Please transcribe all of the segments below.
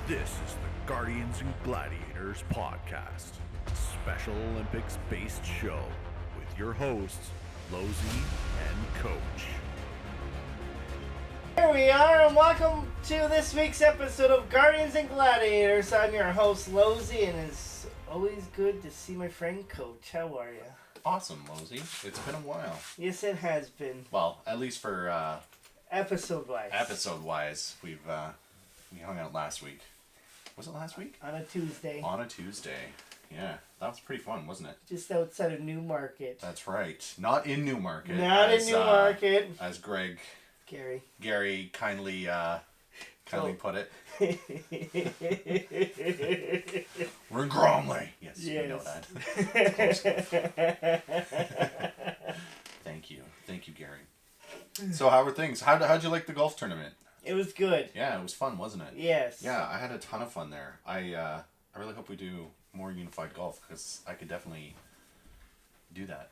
This is the Guardians and Gladiators podcast, Special Olympics-based show with your hosts, Lauzie and Coach. Here we are, and welcome to this week's episode of Guardians and Gladiators. I'm your host, Lauzie, and it's always good to see my friend Coach. How are you? Awesome, Lauzie. It's been a while. Yes, it has been. Well, at least for Episode-wise. episode-wise, we hung out last week. Was it last week? On a Tuesday. On a Tuesday. Yeah, that was pretty fun, wasn't it? Just outside of Newmarket. That's right. Not in Newmarket. Not in Newmarket. As Gary kindly put it. We're in Gromley. Yes, we know that. Thank you, Gary. So how were things? How'd you like the golf tournament? It was good. Yeah, it was fun, wasn't it? Yes. Yeah, I had a ton of fun there. I really hope we do more unified golf because I could definitely do that.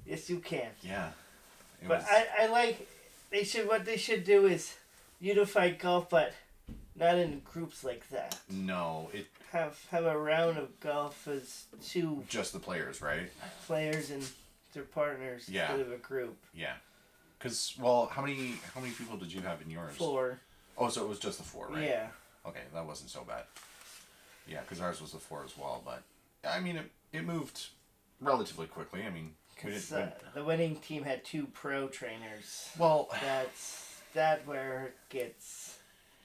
Yes, you can. Yeah. I like. What they should do is unified golf, but not in groups like that. No, it Have a round of golf as two just the players, right? players and their partners instead of a group. Yeah. Because, well, how many people did you have in yours? 4. Oh, so it was just the 4, right? Yeah. Okay, that wasn't so bad. Yeah, because ours was the 4 as well, but I mean, it moved relatively quickly. I mean, The winning team had 2 pro trainers. Well, that's where it gets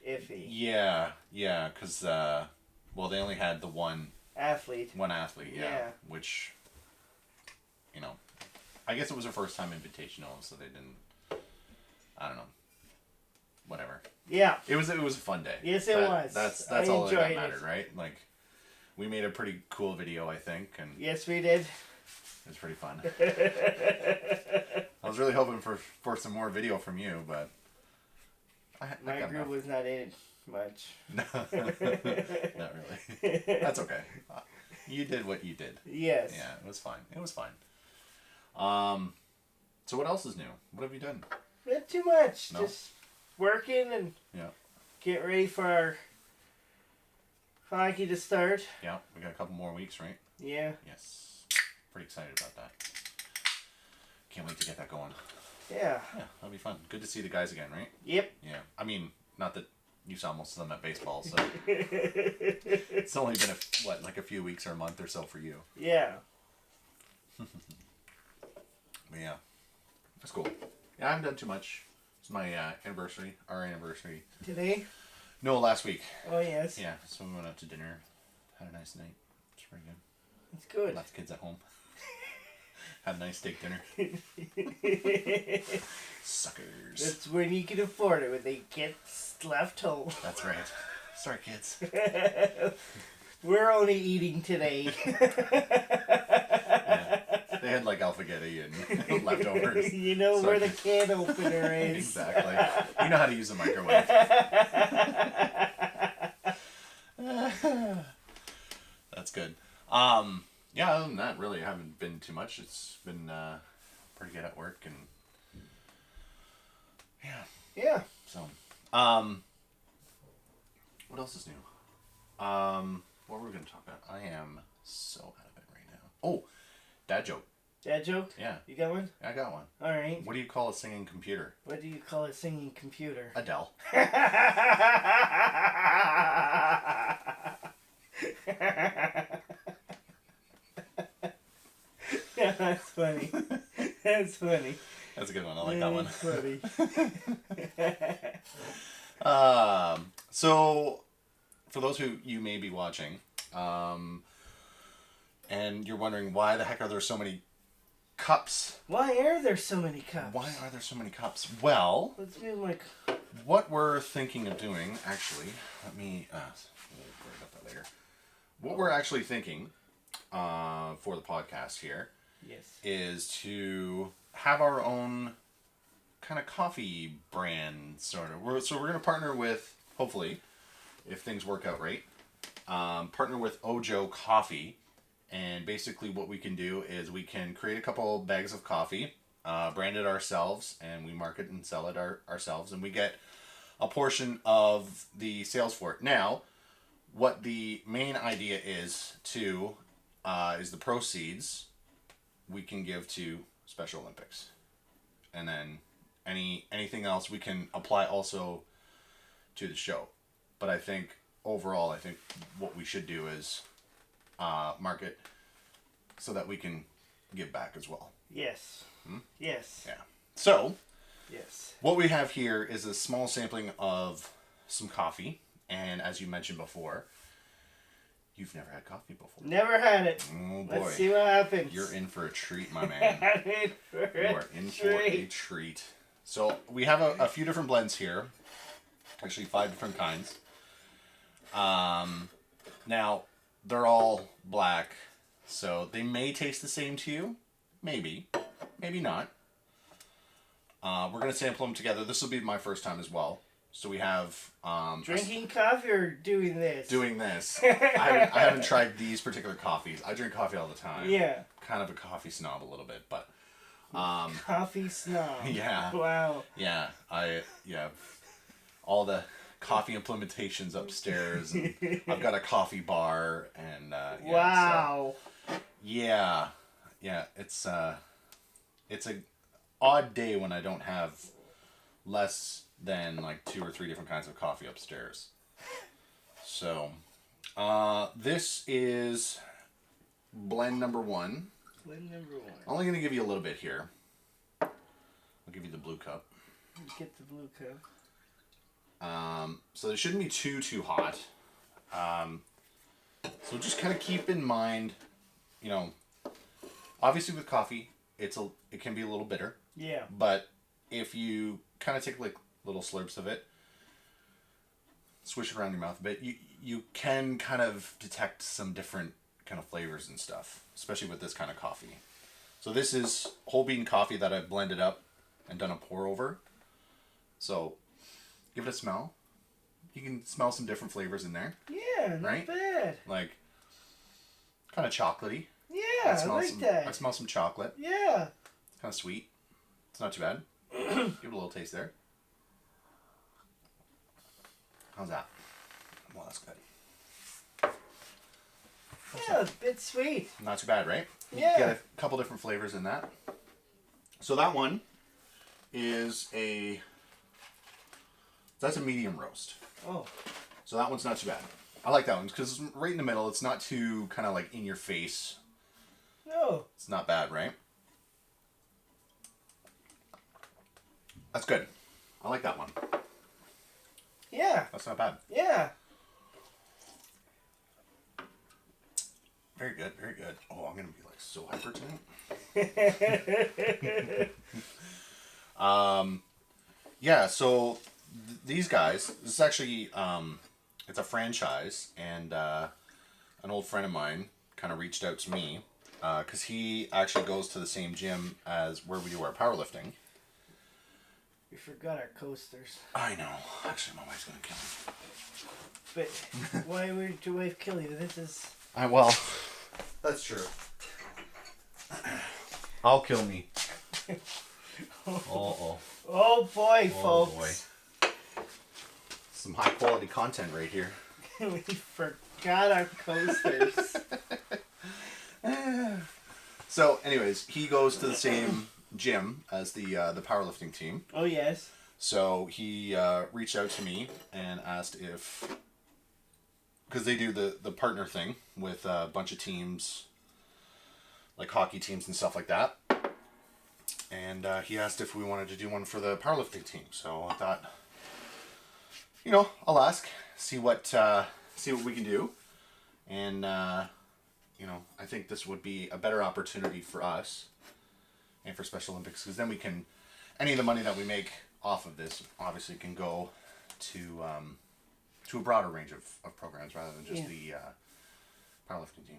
iffy. Yeah, because they only had the one athlete, yeah. Which, I guess it was a first time invitational, so they didn't. I don't know. Whatever. Yeah. It was a fun day. Yes, it was. That's all that mattered, right? Like, we made a pretty cool video, I think, and yes, we did. It was pretty fun. I was really hoping for some more video from you, but my group was not in it much. No, not really. That's okay. You did what you did. Yes. Yeah, it was fine. So what else is new? What have you done? Not too much. No? Just working and get ready for our hockey to start. Yeah, we got a couple more weeks, right? Yeah. Yes. Pretty excited about that. Can't wait to get that going. Yeah. Yeah, that'll be fun. Good to see the guys again, right? Yep. Yeah. I mean, not that you saw most of them at baseball, so it's only been a few weeks or a month or so for you. Yeah. But yeah, that's cool. Yeah, I haven't done too much. It's my anniversary, our anniversary. Today? No, last week. Oh, yes. Yeah, so we went out to dinner, had a nice night. It's pretty good. It's good. Left the kids at home. Had a nice steak dinner. Suckers. That's when you can afford it, when they get left home. That's right. Sorry, kids. We're only eating today. Yeah. They had like alphagetti and leftovers. You know so where the can opener is. Exactly. You know how to use a microwave. That's good. Yeah, other than that, really, I haven't been too much. It's been pretty good at work and Yeah. So, what else is new? What were we going to talk about? I am so out of it right now. Oh, dad joke. Dad joke? Yeah. You got one? I got one. All right. What do you call a singing computer? What do you call a singing computer? Adele. Yeah, that's funny. That's funny. That's a good one. I like that one. Funny. So, for those who you may be watching, and you're wondering why the heck are there so many cups? Why are there so many cups? Why are there so many cups? Well, Let's do like. what we're thinking of doing, actually, let me worry about that later. What we're actually thinking for the podcast here is to have our own kind of coffee brand, sort of. So we're going to partner with, hopefully, if things work out right, partner with Ojo Coffee. And basically what we can do is we can create a couple bags of coffee, brand it ourselves, and we market and sell it ourselves, and we get a portion of the sales for it. Now, what the main idea is is the proceeds we can give to Special Olympics, and then anything else we can apply also to the show. But I think overall, what we should do is market so that we can give back as well. Yes. Yes. Yeah. So, yes. What we have here is a small sampling of some coffee, and as you mentioned before, you've never had coffee before. Never had it. Oh boy. Let's see what happens. You're in for a treat, my man. You are in for a treat. So we have a few different blends here. Actually, 5 different kinds. Now, they're all black, so they may taste the same to you. Maybe. Maybe not. We're going to sample them together. This will be my first time as well. So we have... drinking coffee or doing this? Doing this. I haven't tried these particular coffees. I drink coffee all the time. Yeah. Kind of a coffee snob a little bit, but... coffee snob. Yeah. Wow. Yeah. All the coffee implementations upstairs. And I've got a coffee bar and... wow. So, yeah. It's a odd day when I don't have less than like 2 or 3 different kinds of coffee upstairs. So, this is blend number 1. Blend number 1. I'm only going to give you a little bit here. I'll give you the blue cup. Get the blue cup. So it shouldn't be too hot. So just kind of keep in mind, obviously with coffee, it can be a little bitter. Yeah. But if you kind of take like little slurps of it, swish it around your mouth a bit, you can kind of detect some different kind of flavors and stuff, especially with this kind of coffee. So this is whole bean coffee that I've blended up and done a pour over. So give it a smell. You can smell some different flavors in there. Yeah, not bad. Like kind of chocolatey. Yeah, I like that. I smell some chocolate. Yeah. Kind of sweet. It's not too bad. Give it a little taste there. How's that? Well, that's good. Yeah, it's a bit sweet. Not too bad, right? Yeah. You get a couple different flavors in that. So that one is that's a medium roast. Oh. So that one's not too bad. I like that one because it's right in the middle. It's not too kind of like in your face. No. It's not bad, right? That's good. I like that one. Yeah. That's not bad. Yeah. Very good, very good. Oh, I'm going to be like so hyper tonight. Yeah, so these guys, this is actually, it's a franchise, and an old friend of mine kind of reached out to me because he actually goes to the same gym as where we do our powerlifting. We forgot our coasters. I know. Actually, my wife's going to kill me. But why would your wife kill you? This is... Well, that's true. I'll kill me. Oh boy, folks. Boy. Some high quality content right here. We forgot our coasters. So, anyways, he goes to the same gym as the powerlifting team. Oh, yes. So he reached out to me and asked if, because they do the partner thing with a bunch of teams, like hockey teams and stuff like that. And he asked if we wanted to do one for the powerlifting team. So I thought, I'll ask, see what we can do. And, I think this would be a better opportunity for us and for Special Olympics, because then we can, any of the money that we make off of this obviously can go to a broader range of programs rather than just the powerlifting team.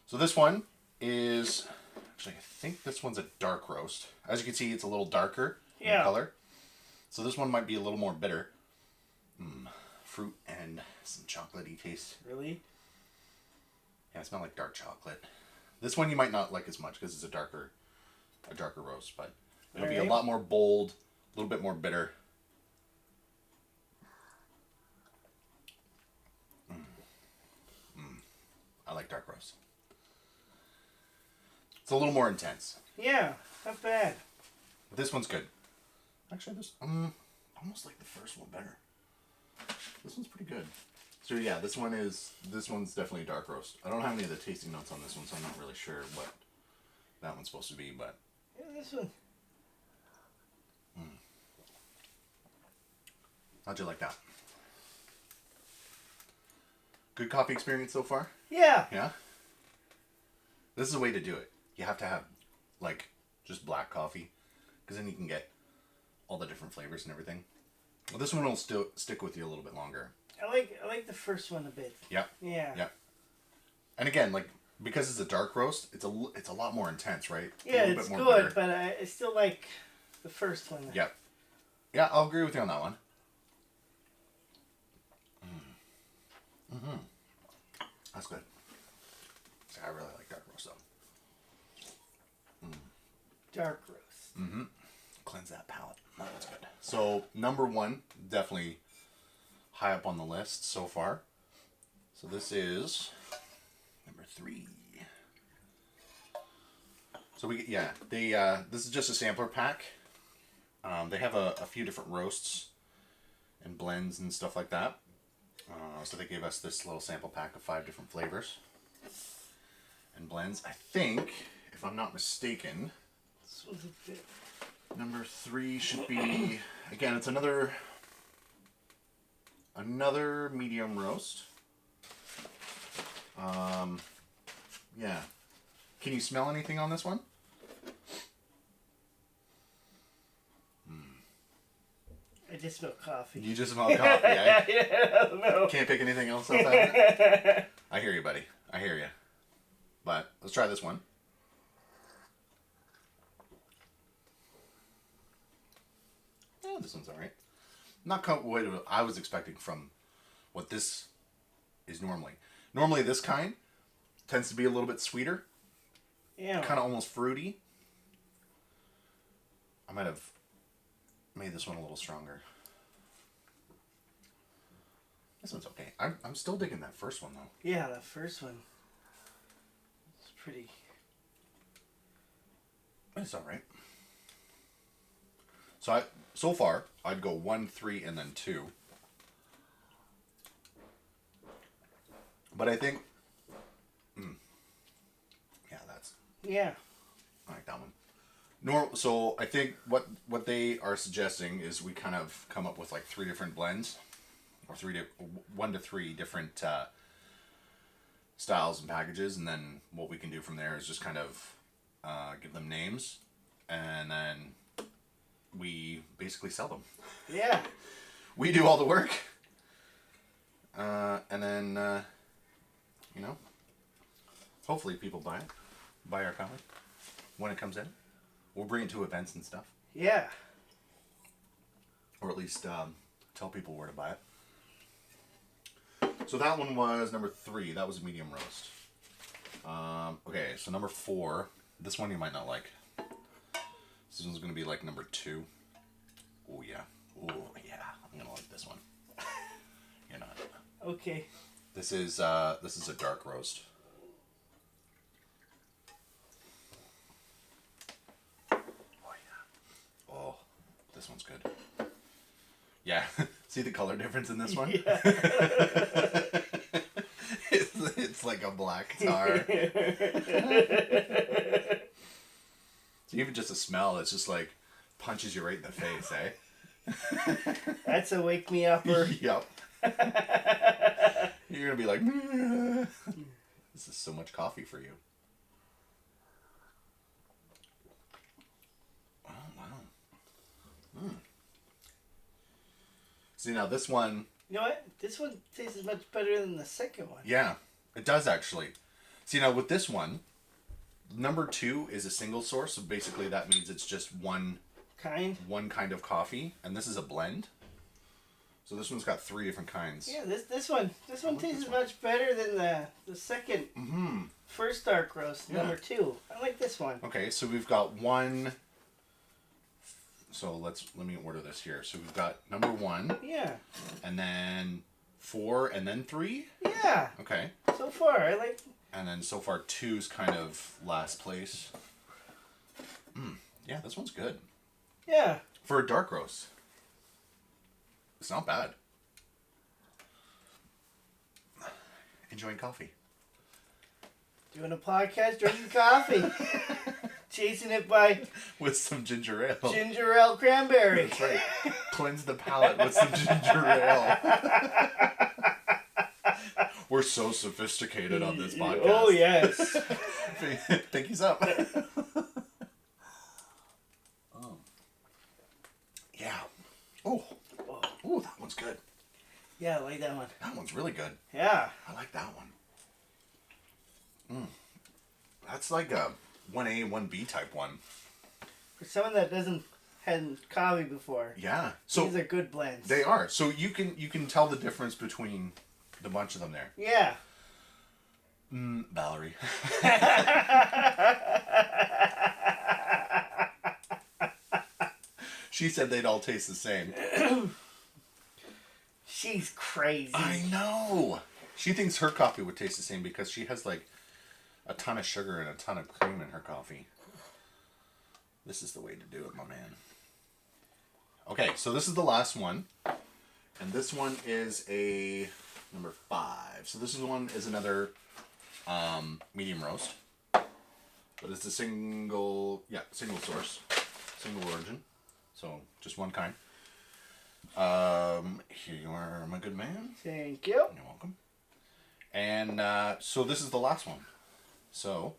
So this one is, actually I think this one's a dark roast. As you can see, it's a little darker in color. So this one might be a little more bitter. Fruit and some chocolatey taste. Really? Yeah, it smells like dark chocolate. This one you might not like as much because it's a darker roast, but it'll be a lot more bold, a little bit more bitter. dark roast. It's a little more intense. Yeah, not bad. But this one's good. Actually, this almost like the first one better. This one's pretty good. So yeah, this one's definitely a dark roast. I don't have any of the tasting notes on this one, so I'm not really sure what that one's supposed to be, but yeah, this one. How'd you like that? Good coffee experience so far? Yeah. Yeah? This is a way to do it. You have to have, like, just black coffee, because then you can get all the different flavors and everything. Well, this one will still stick with you a little bit longer. I like the first one a bit. Yep. Yeah. Yep. And again, like, because it's a dark roast, it's a lot more intense, right? Yeah, it's bit more good, bitter. but I still like the first one. Yep. Yeah, I'll agree with you on that one. That's good. See, I really like dark roast though. Dark roast. Cleanse that palate. Oh, that's good. So number 1, definitely high up on the list so far. So this is number 3. So this is just a sampler pack. They have a few different roasts and blends and stuff like that. So they gave us this little sample pack of 5 different flavors and blends. I think, if I'm not mistaken, This was a bit. number 3 should be, again, it's another medium roast. Yeah. Can you smell anything on this one? I just smell coffee. You just smell coffee, eh? Yeah, no. Can't pick anything else up out of it? I hear you, buddy. I hear you. But let's try this one. Yeah, this one's alright. Not what I was expecting from what this is normally. Normally this kind tends to be a little bit sweeter. Yeah. Kind of almost fruity. I might have made this one a little stronger. This one's okay. I'm still digging that first one though. Yeah, the first one. It's pretty. It's all right. So far I'd go 1, 3, and then 2. But I think, Yeah. I like that one. So I think what they are suggesting is we kind of come up with like 3 different blends, or 1 to 3 different styles and packages, and then what we can do from there is just kind of give them names, and then we basically sell them. Yeah. We do all the work, and then hopefully people buy our coffee when it comes in. We'll bring it to events and stuff. Yeah. Or at least tell people where to buy it. So that one was number 3. That was a medium roast. Okay, so number 4. This one you might not like. This one's going to be like number 2. Oh, yeah. Oh, yeah. I'm going to like this one. You're not. Okay. This is a dark roast. This one's good. Yeah. See the color difference in this one? Yeah. it's like a black tar. So even just a smell, it's just like punches you right in the face, eh? That's a wake me upper. Yep. You're gonna be like, this is so much coffee for you. See, now this one... You know what? This one tastes much better than the second one. Yeah, it does actually. See, now with this one, number 2 is a single source, so basically that means it's just one kind of coffee, and this is a blend. So this one's got 3 different kinds. Yeah, this one tastes much better than the second first dark roast, number 2. I like this one. Okay, so we've got one... So let me order this here. So we've got number 1. Yeah. And then 4, and then 3? Yeah. Okay. So far, I like And then so far 2's kind of last place. Yeah, this one's good. Yeah. For a dark roast. It's not bad. Enjoying coffee. Doing a podcast, drinking coffee. Chasing it by... With some ginger ale. Ginger ale cranberry. That's right. Cleanse the palate with some ginger ale. We're so sophisticated on this podcast. Oh, yes. Pinkies up. Yeah. Oh, that one's good. Yeah, I like that one. That one's really good. Yeah. I like that one. That's like a 1A, 1B type one. For someone that hadn't had coffee before. Yeah. So these are good blends. They are. So you can tell the difference between the bunch of them there. Yeah. Valerie. She said they'd all taste the same. She's crazy. I know. She thinks her coffee would taste the same because she has like a ton of sugar and a ton of cream in her coffee. This is the way to do it, my man. Okay, so this is the last one. And this one is a number 5. So this one is another medium roast. But it's a single source, single origin. So just one kind. Here you are, my good man. Thank you. You're welcome. And so this is the last one. So,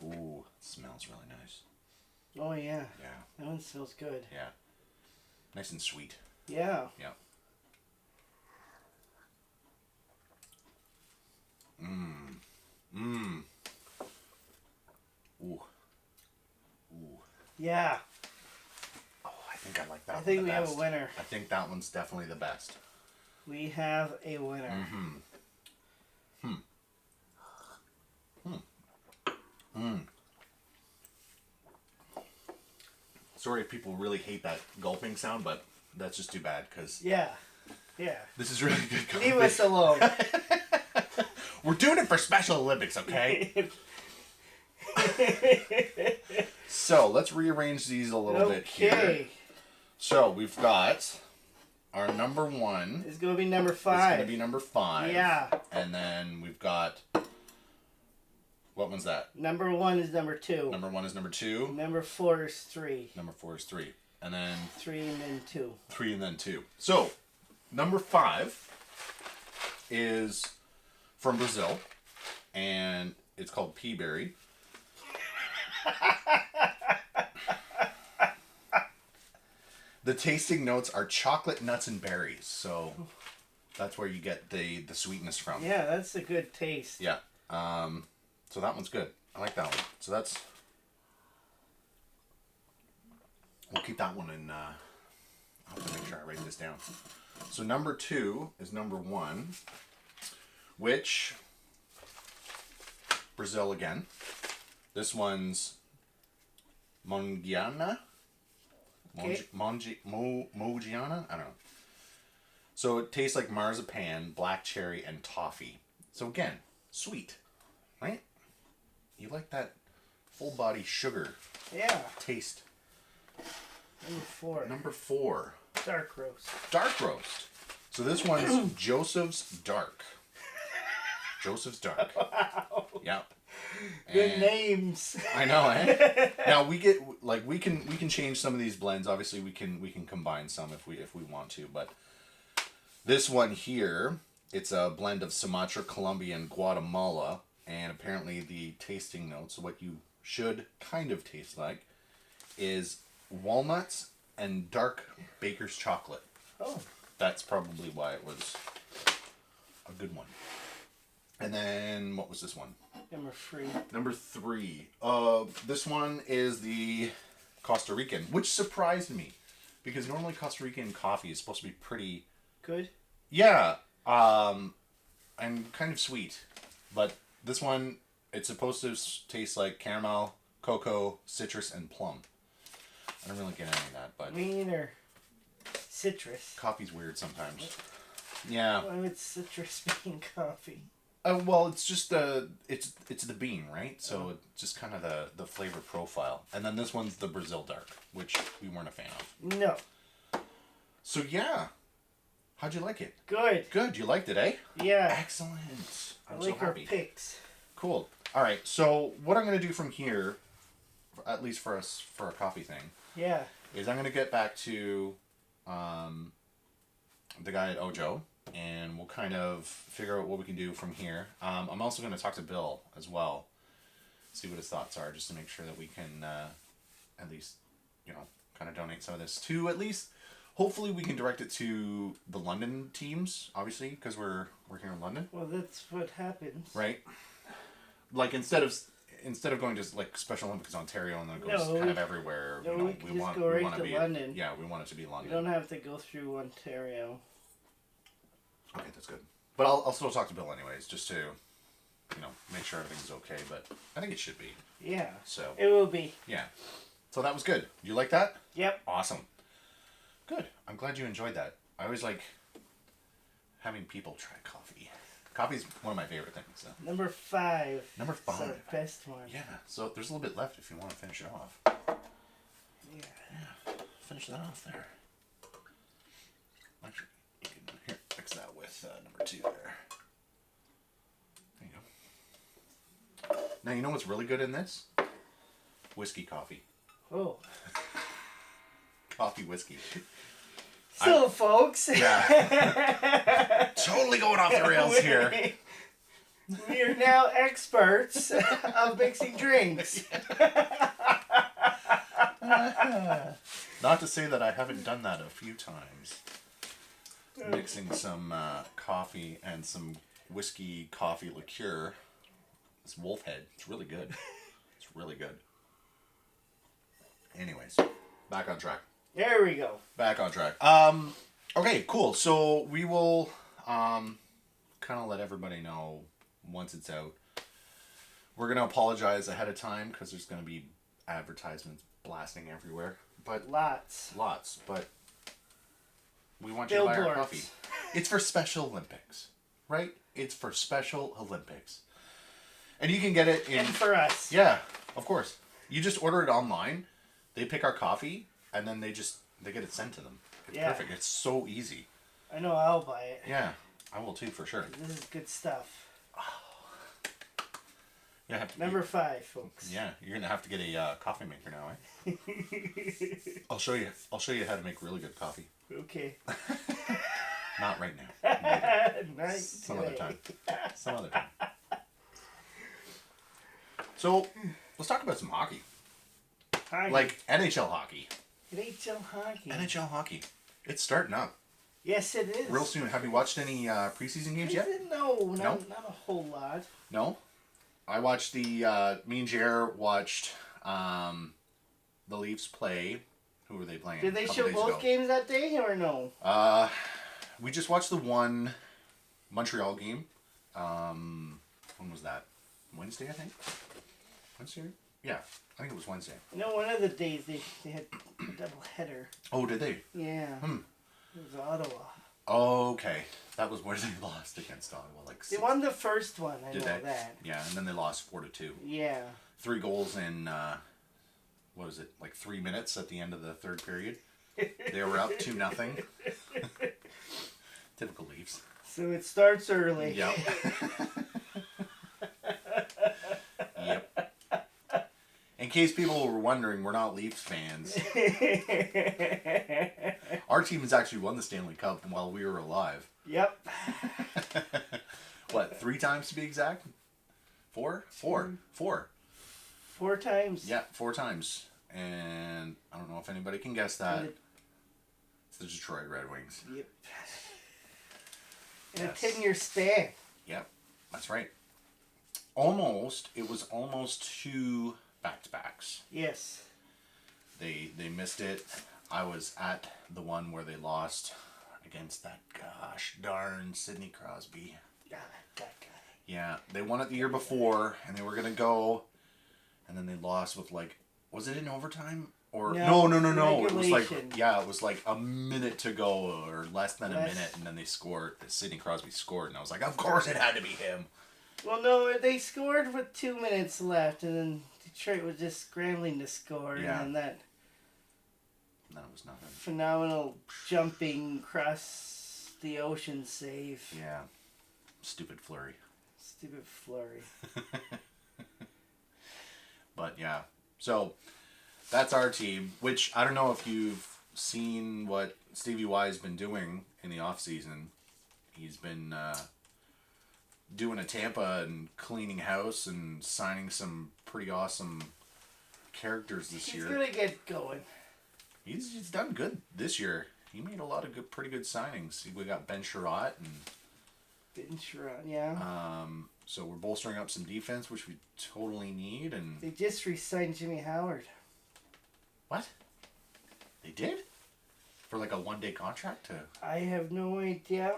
ooh, it smells really nice. Oh yeah. Yeah. That one smells good. Yeah. Nice and sweet. Yeah. Yeah. Ooh. Yeah. Oh, I think I like that one. I think the we best. have a winner. I think that one's definitely the best. We have a winner. Sorry if people really hate that gulping sound, but that's just too bad because Yeah. this is really good coffee. Leave us alone. We're doing it for Special Olympics, okay? So let's rearrange these a little bit here. Okay. So we've got our number 1. It's gonna be number It's 5. going to be number 5. Yeah. And then we've got... What one's that? Number 1 is number 2. Number 1 is number 2. Number 4 is 3. Number 4 is 3. And then... 3 and then 2. 3 and then 2. So, number 5 is from Brazil. And it's called Pea Berry. The tasting notes are chocolate, nuts, and berries. So, that's where you get the sweetness from. Yeah, that's a good taste. Yeah. So that one's good. I like that one. So that's... We'll keep that one in... I'll have to make sure I write this down. So number 2 is number 1, which... Brazil again. This one's... Mongiana? Okay. Mogiana? I don't know. So it tastes like marzipan, black cherry, and toffee. So again, sweet. Right? You like that full body sugar Yeah. taste. Number 4. Number 4. Dark roast. Dark roast. So this one's Joseph's Dark. Joseph's Dark. Wow. Yep. Good And names. I know, eh? Now we get like we can change some of these blends. Obviously we can combine some if we want to, but this one here, it's a blend of Sumatra, Colombia, and Guatemala. And apparently the tasting notes, what you should kind of taste like, is walnuts and dark baker's chocolate. Oh. That's probably why it was a good one. And then, what was this one? Number 3. Number 3. This one is the Costa Rican, which surprised me. Because normally Costa Rican coffee is supposed to be pretty... Good? Yeah. And kind of sweet. But... This one, it's supposed to taste like caramel, cocoa, citrus, and plum. I don't really get any of that, but... Me neither. Citrus. Coffee's weird sometimes. Yeah. Why would citrus be in coffee? Well, it's just it's the bean, right? So it's just kind of the flavor profile. And then this one's the Brazil Dark, which we weren't a fan of. No. So yeah, how'd you like it? Good. Good. You liked it, eh? Yeah. Excellent. I'm I like so our happy. picks. Cool. All right. So what I'm gonna do from here, at least for us for a coffee thing, Yeah. is I'm gonna get back to the guy at Ojo, and we'll kind of figure out what we can do from here. I'm also going to talk to Bill as well, see what his thoughts are, just to make sure that we can at least, kind of donate some of this to at least, hopefully we can direct it to the London teams, obviously, because we're here in London. Well, that's what happens. Right? Like, instead of going to like Special Olympics Ontario and then it goes kind of everywhere, No, we want to be London. Yeah, we want it to be London. We don't have to go through Ontario. Okay, that's good. But I'll still talk to Bill anyways, just to, make sure everything's okay. But I think it should be. Yeah. So. It will be. Yeah. So that was good. You like that? Yep. Awesome. Good. I'm glad you enjoyed that. I always like having people try coffee. Coffee's one of my favorite things. So. Number 5. Number 5. It's our best one. Yeah. So there's a little bit left if you want to finish it off. Yeah. Finish that off there. Actually, you can here mix that with number 2 there. There you go. Now you know what's really good in this? Whiskey coffee. Oh. Coffee whiskey. So, folks. Yeah. Totally going off the rails here. We are now experts of mixing drinks. Not to say that I haven't done that a few times. Mixing some coffee and some whiskey coffee liqueur. This Wolf Head. It's really good. It's really good. Anyways, back on track. There we go. Back on track. Okay, cool. So we will kind of let everybody know once it's out. We're going to apologize ahead of time because there's going to be advertisements blasting everywhere. But Lots. But we want you to buy our Billboards. coffee. It's for Special Olympics, right? It's for Special Olympics. And you can get it in... And for us. Yeah, of course. You just order it online. They pick our coffee, and then they get it sent to them. It's perfect. It's so easy. I know I'll buy it. Yeah, I will too, for sure. This is good stuff. Yeah. Number 5, folks. Yeah, you're gonna have to get a coffee maker now, eh? I'll show you how to make really good coffee. Okay. Not right now. Later. Not Some today. other time. Some other time. So, let's talk about some hockey. Hockey. Like NHL hockey. NHL hockey. NHL hockey. It's starting up. Yes, it is. Real soon. Have you watched any preseason games yet? No, not a whole lot. No? I watched me and Jer watched the Leafs play. Who were they playing? Did they a couple show days both ago. games that day or no? We just watched the one Montreal game. When was that? Wednesday, I think? Wednesday? Yeah, I think it was Wednesday. No, one of the days they had a double header. Oh, did they? Yeah. It was Ottawa. Okay. That was where they lost against Ottawa. They won the first one, I Did know they? that. Yeah, and then they lost 4-2. Yeah. 3 goals in, what was it, like 3 minutes at the end of the third period. They were up 2-0. Typical Leafs. So it starts early. Yep. Yep. In case people were wondering, we're not Leafs fans. Our team has actually won the Stanley Cup while we were alive. Yep. What, 3 times to be exact? 4? 4. 4. 4 times. Yeah, 4 times. And I don't know if anybody can guess that. It's the Detroit Red Wings. Yep. In Yes. a 10-year span. Yep, that's right. It was almost 2 back-to-backs. Yes. They missed it. I was at the one where they lost against that gosh darn Sidney Crosby. Ah, that guy. Yeah, they won it the year before, and they were gonna go, and then they lost with was it in overtime or no? It was regulation. it was like a minute to go or less than a minute, and then they scored. Sidney Crosby scored, and I was like, of course it had to be him. Well, no, they scored with 2 minutes left, and then Detroit was just scrambling to score, Yeah. and then that was nothing. phenomenal jumping across the ocean save. Yeah. Stupid Fleury. Stupid Flurry. But yeah, so that's our team, which I don't know if you've seen what Stevie Y's been doing in the off season. He's been doing a Tampa and cleaning house and signing some pretty awesome characters this year. He's gonna get going. He's done good this year. He made a lot of pretty good signings. We got Ben Sherratt and yeah. So we're bolstering up some defense, which we totally need. And they just re-signed Jimmy Howard. What? They did? For like a 1-day contract to? I have no idea.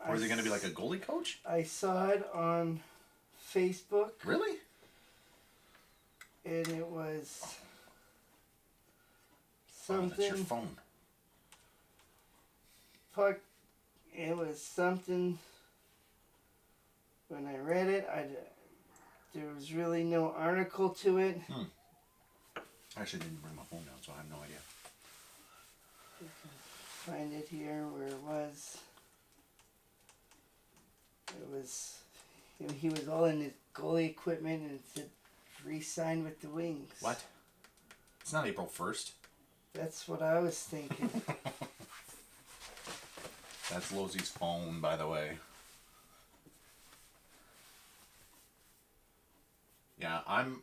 Or is it going to be like a goalie coach? I saw it on Facebook. Really? And it was Oh, something. that's your phone. Fuck. It was something. When I read it, there was really no article to it. I actually didn't bring my phone down, so I have no idea. Find it here where it was. It was. He was all in his goalie equipment, and it said re-signed with the Wings. What? It's not April 1st. That's what I was thinking. That's Lozie's phone, by the way. Yeah, I'm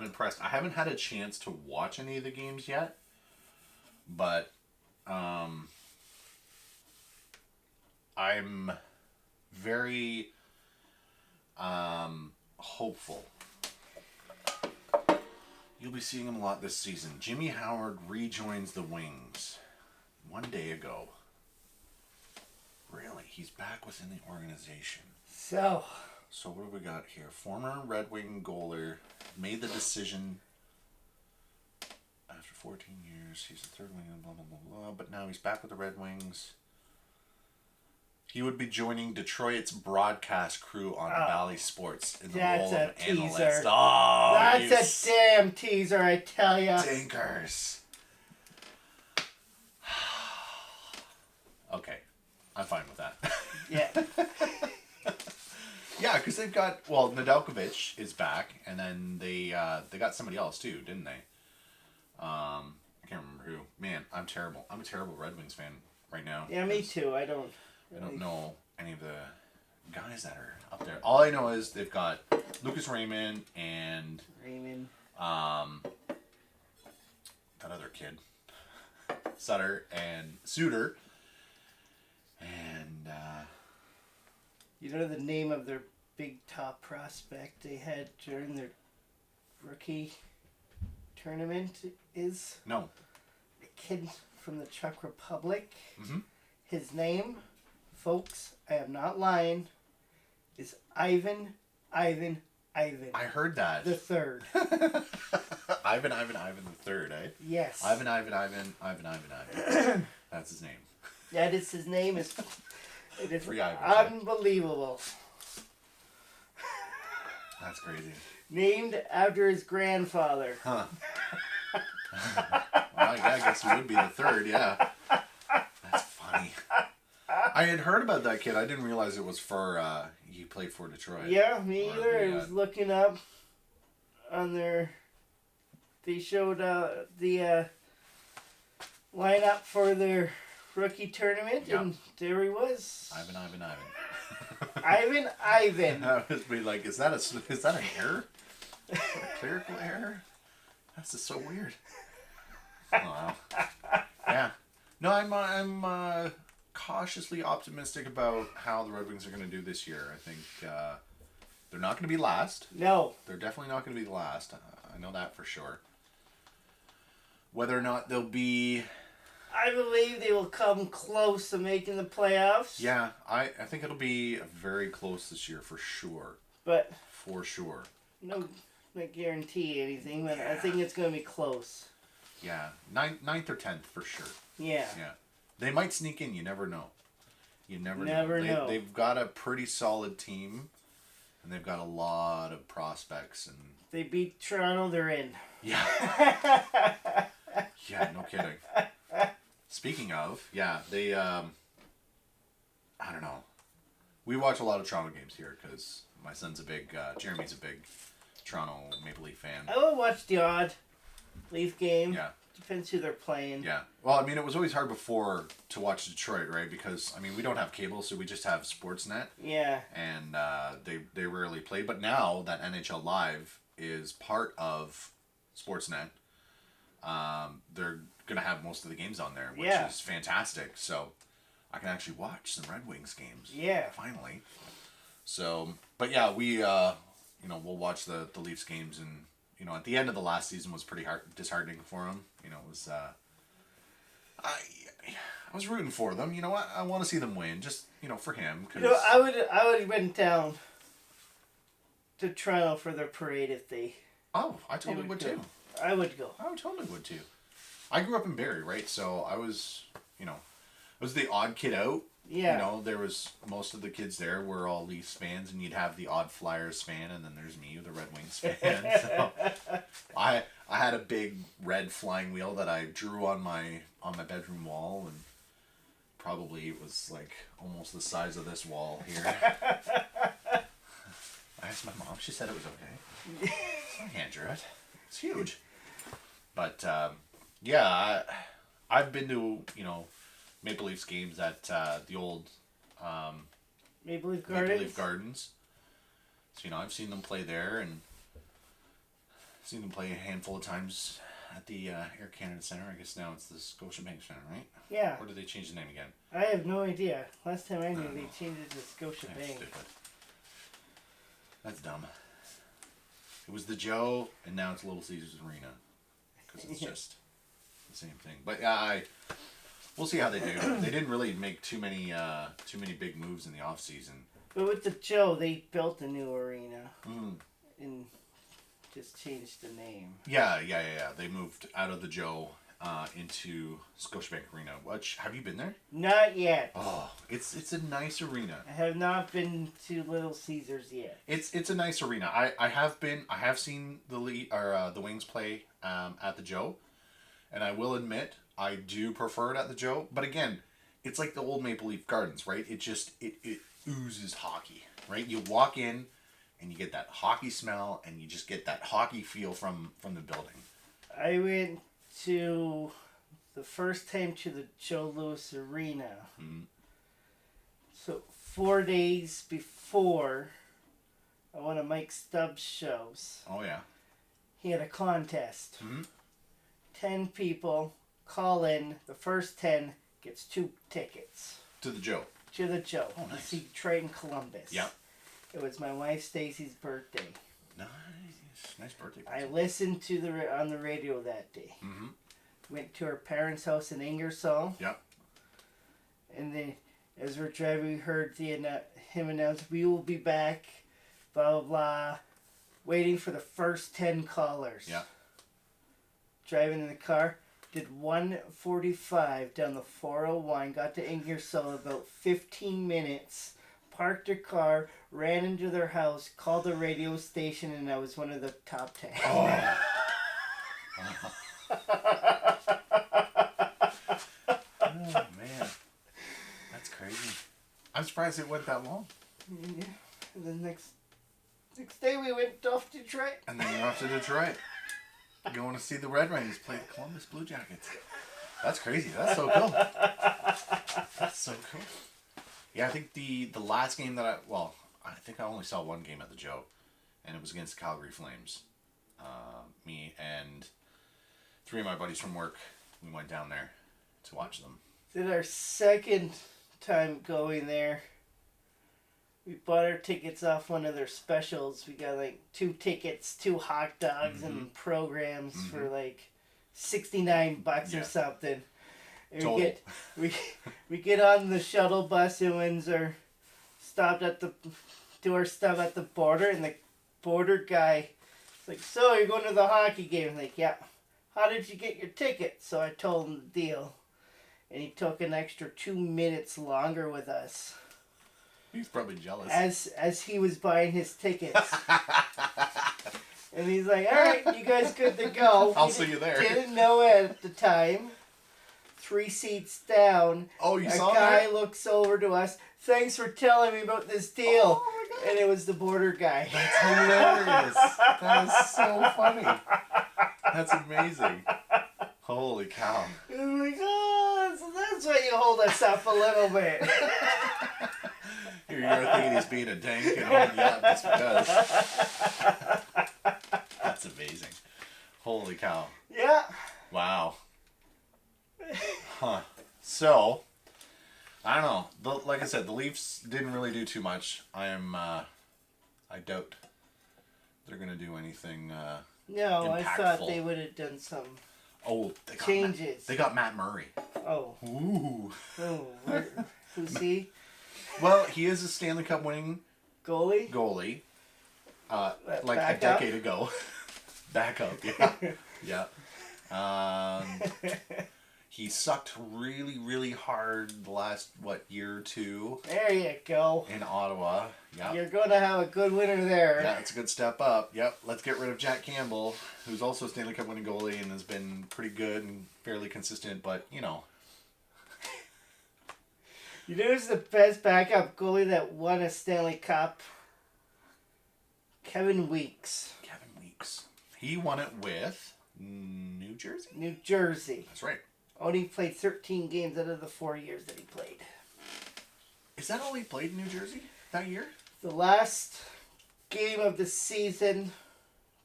impressed. I haven't had a chance to watch any of the games yet, but I'm very hopeful. You'll be seeing him a lot this season. Jimmy Howard rejoins the Wings 1 day ago. Really? He's back within the organization. So what do we got here? Former Red Wing goalie made the decision after 14 years. He's the third wing and blah, blah, blah, blah. But now he's back with the Red Wings. He would be joining Detroit's broadcast crew on Valley Sports in the role of analyst. Teaser. Oh, that's a damn teaser, I tell ya. Stinkers. Okay, I'm fine with that. Yeah. Yeah, because they've got Nedeljkovic is back, and then they got somebody else too, didn't they? I can't remember who. Man, I'm terrible. I'm a terrible Red Wings fan right now. Yeah, me too. I don't know any of the guys that are up there. All I know is they've got Lucas Raymond and that other kid, Sutter and Suter, and you know the name of their big top prospect they had during their rookie tournament is? No. A kid from the Czech Republic. Mm-hmm. His name, folks, I am not lying, is Ivan. I heard that. The third. Ivan the third, eh? Yes. Ivan. That's his name. That is his name. It is Free Ivan. Unbelievable. That's crazy. Named after his grandfather. Huh. Well, yeah, I guess he would be the third, yeah. That's funny. I had heard about that kid. I didn't realize it was for, he played for Detroit. Yeah, me either. I was looking up on they showed the lineup for their rookie tournament, and there he was. Ivan. Ivan. I was be like, is that an error? A clerical error? That's just so weird. Oh, wow. Yeah. No, I'm cautiously optimistic about how the Red Wings are going to do this year. I think they're not going to be last. No. They're definitely not going to be the last. I know that for sure. Whether or not they'll be... I believe they will come close to making the playoffs. Yeah, I think it'll be very close this year for sure. But... For sure. No, not guarantee anything, but I think it's going to be close. Yeah, 9th or 10th for sure. Yeah. Yeah. They might sneak in, you never know. You never know. They've got a pretty solid team. And they've got a lot of prospects. And they beat Toronto, they're in. Yeah. Yeah, no kidding. Speaking of, yeah, they, I don't know. We watch a lot of Toronto games here because my son's Jeremy's a big Toronto Maple Leaf fan. I will watch the odd Leaf game. Yeah. Depends who they're playing. Yeah. Well, I mean, it was always hard before to watch Detroit, right? Because, I mean, we don't have cable, so we just have Sportsnet. Yeah. And they rarely play. But now that NHL Live is part of Sportsnet, they're going to have most of the games on there, which is fantastic. So I can actually watch some Red Wings games. Yeah. Finally. So, but yeah, we, we'll watch the Leafs games. And, at the end of the last season was pretty disheartening for them. It was, I was rooting for them. I want to see them win, just, for him. Cause... I would went down to Toronto for their parade if they... Oh, I totally would too. I would go. I totally would too. I grew up in Barrie, right? So I was, I was the odd kid out. Yeah. There was most of the kids there were all Leafs fans, and you'd have the odd Flyers fan, and then there's me, the Red Wings fan. So I had a big red flying wheel that I drew on my bedroom wall, and probably it was like almost the size of this wall here. I asked my mom; she said it was okay. So I hand drew it. It's huge, but yeah, I've been to Maple Leafs games at the old Maple Leaf Gardens. So I've seen them play there, and seen them play a handful of times at the Air Canada Centre. I guess now it's the Scotiabank Centre, right? Yeah. Or did they change the name again? I have no idea. Last time I knew, they changed it to Scotiabank. That's dumb. It was the Joe, and now it's Little Caesars Arena, because it's just the same thing. But yeah, we'll see how they do. They didn't really make too many big moves in the off season. But with the Joe, they built a new arena and just changed the name. Yeah. They moved out of the Joe into Scotiabank Arena. Have you been there? Not yet. Oh, it's a nice arena. I have not been to Little Caesars yet. It's a nice arena. I have seen the Wings play at the Joe, and I will admit I do prefer it at the Joe. But again, it's like the old Maple Leaf Gardens, right? It oozes hockey, right? You walk in and you get that hockey smell, and you just get that hockey feel from the building. I went to the first time to the Joe Louis Arena. Mm-hmm. So 4 days before one of Mike Stubbs' shows. Oh yeah. He had a contest. Mm-hmm. 10 people call in. The first 10 gets 2 tickets. To the Joe. To the Joe. Oh, nice. To see Detroit and Columbus. Yep. It was my wife Stacy's birthday. Nice birthday present. I listened to on the radio that day. Mm-hmm. Went to our parents' house in Ingersoll. Yep. And then, as we're driving, we heard him announce, "We will be back," blah, blah, blah, waiting for the first 10 callers. Yeah. Driving in the car, did 145 down the 401, got to Ingersoll about 15 minutes, parked their car, ran into their house, called the radio station, and I was one of the top 10. Oh. Oh man, that's crazy. I'm surprised it went that long. Yeah. And the next day we went off to Detroit. And then you're off to Detroit, going to see the Red Wings play the Columbus Blue Jackets. That's crazy. That's so cool. That's so cool. Yeah, I think the last game that I think I only saw one game at the Joe, and it was against the Calgary Flames. Me and 3 of my buddies from work, we went down there to watch them. Then our second time going there, we bought our tickets off one of their specials. We got 2 tickets, 2 hot dogs, and programs for $69 or something. And we get on the shuttle bus in Windsor, do our stuff at the border, and the border guy is like, "So you're going to the hockey game?" I'm like, "Yeah." "How did you get your ticket?" So I told him the deal, and he took an extra 2 minutes longer with us. He's probably jealous. As he was buying his tickets. And he's like, all right, you guys good to go. I'll see you there. Didn't know at the time. 3 seats down. Oh, you saw that? A guy looks over to us. Thanks for telling me about this deal. Oh, my God. And it was the border guy. That's hilarious. That is so funny. That's amazing. Holy cow. Oh my God. So that's why you hold us up a little bit. You're thinking he's being a dink and holding you up just because. That's amazing. Holy cow. Yeah. Wow. Huh. So, I don't know. Like I said, the Leafs didn't really do too much. I doubt they're going to do anything No, I thought impactful. they would have done some They got changes. they got Matt Murray. Oh. Ooh. Oh. Who's he? Well, he is a Stanley Cup winning Goalie? like a decade ago. Back up, yeah. Yeah. He sucked really, really hard the last, year or two. There you go. In Ottawa. Yeah. You're going to have a good winner there. Yeah, it's a good step up. Yep. Let's get rid of Jack Campbell, who's also a Stanley Cup winning goalie and has been pretty good and fairly consistent, but, You know who's the best backup goalie that won a Stanley Cup? Kevin Weeks. Kevin Weeks. He won it with New Jersey? New Jersey. That's right. Only played 13 games out of the 4 years that he played. Is that all he played in New Jersey that year? The last game of the season,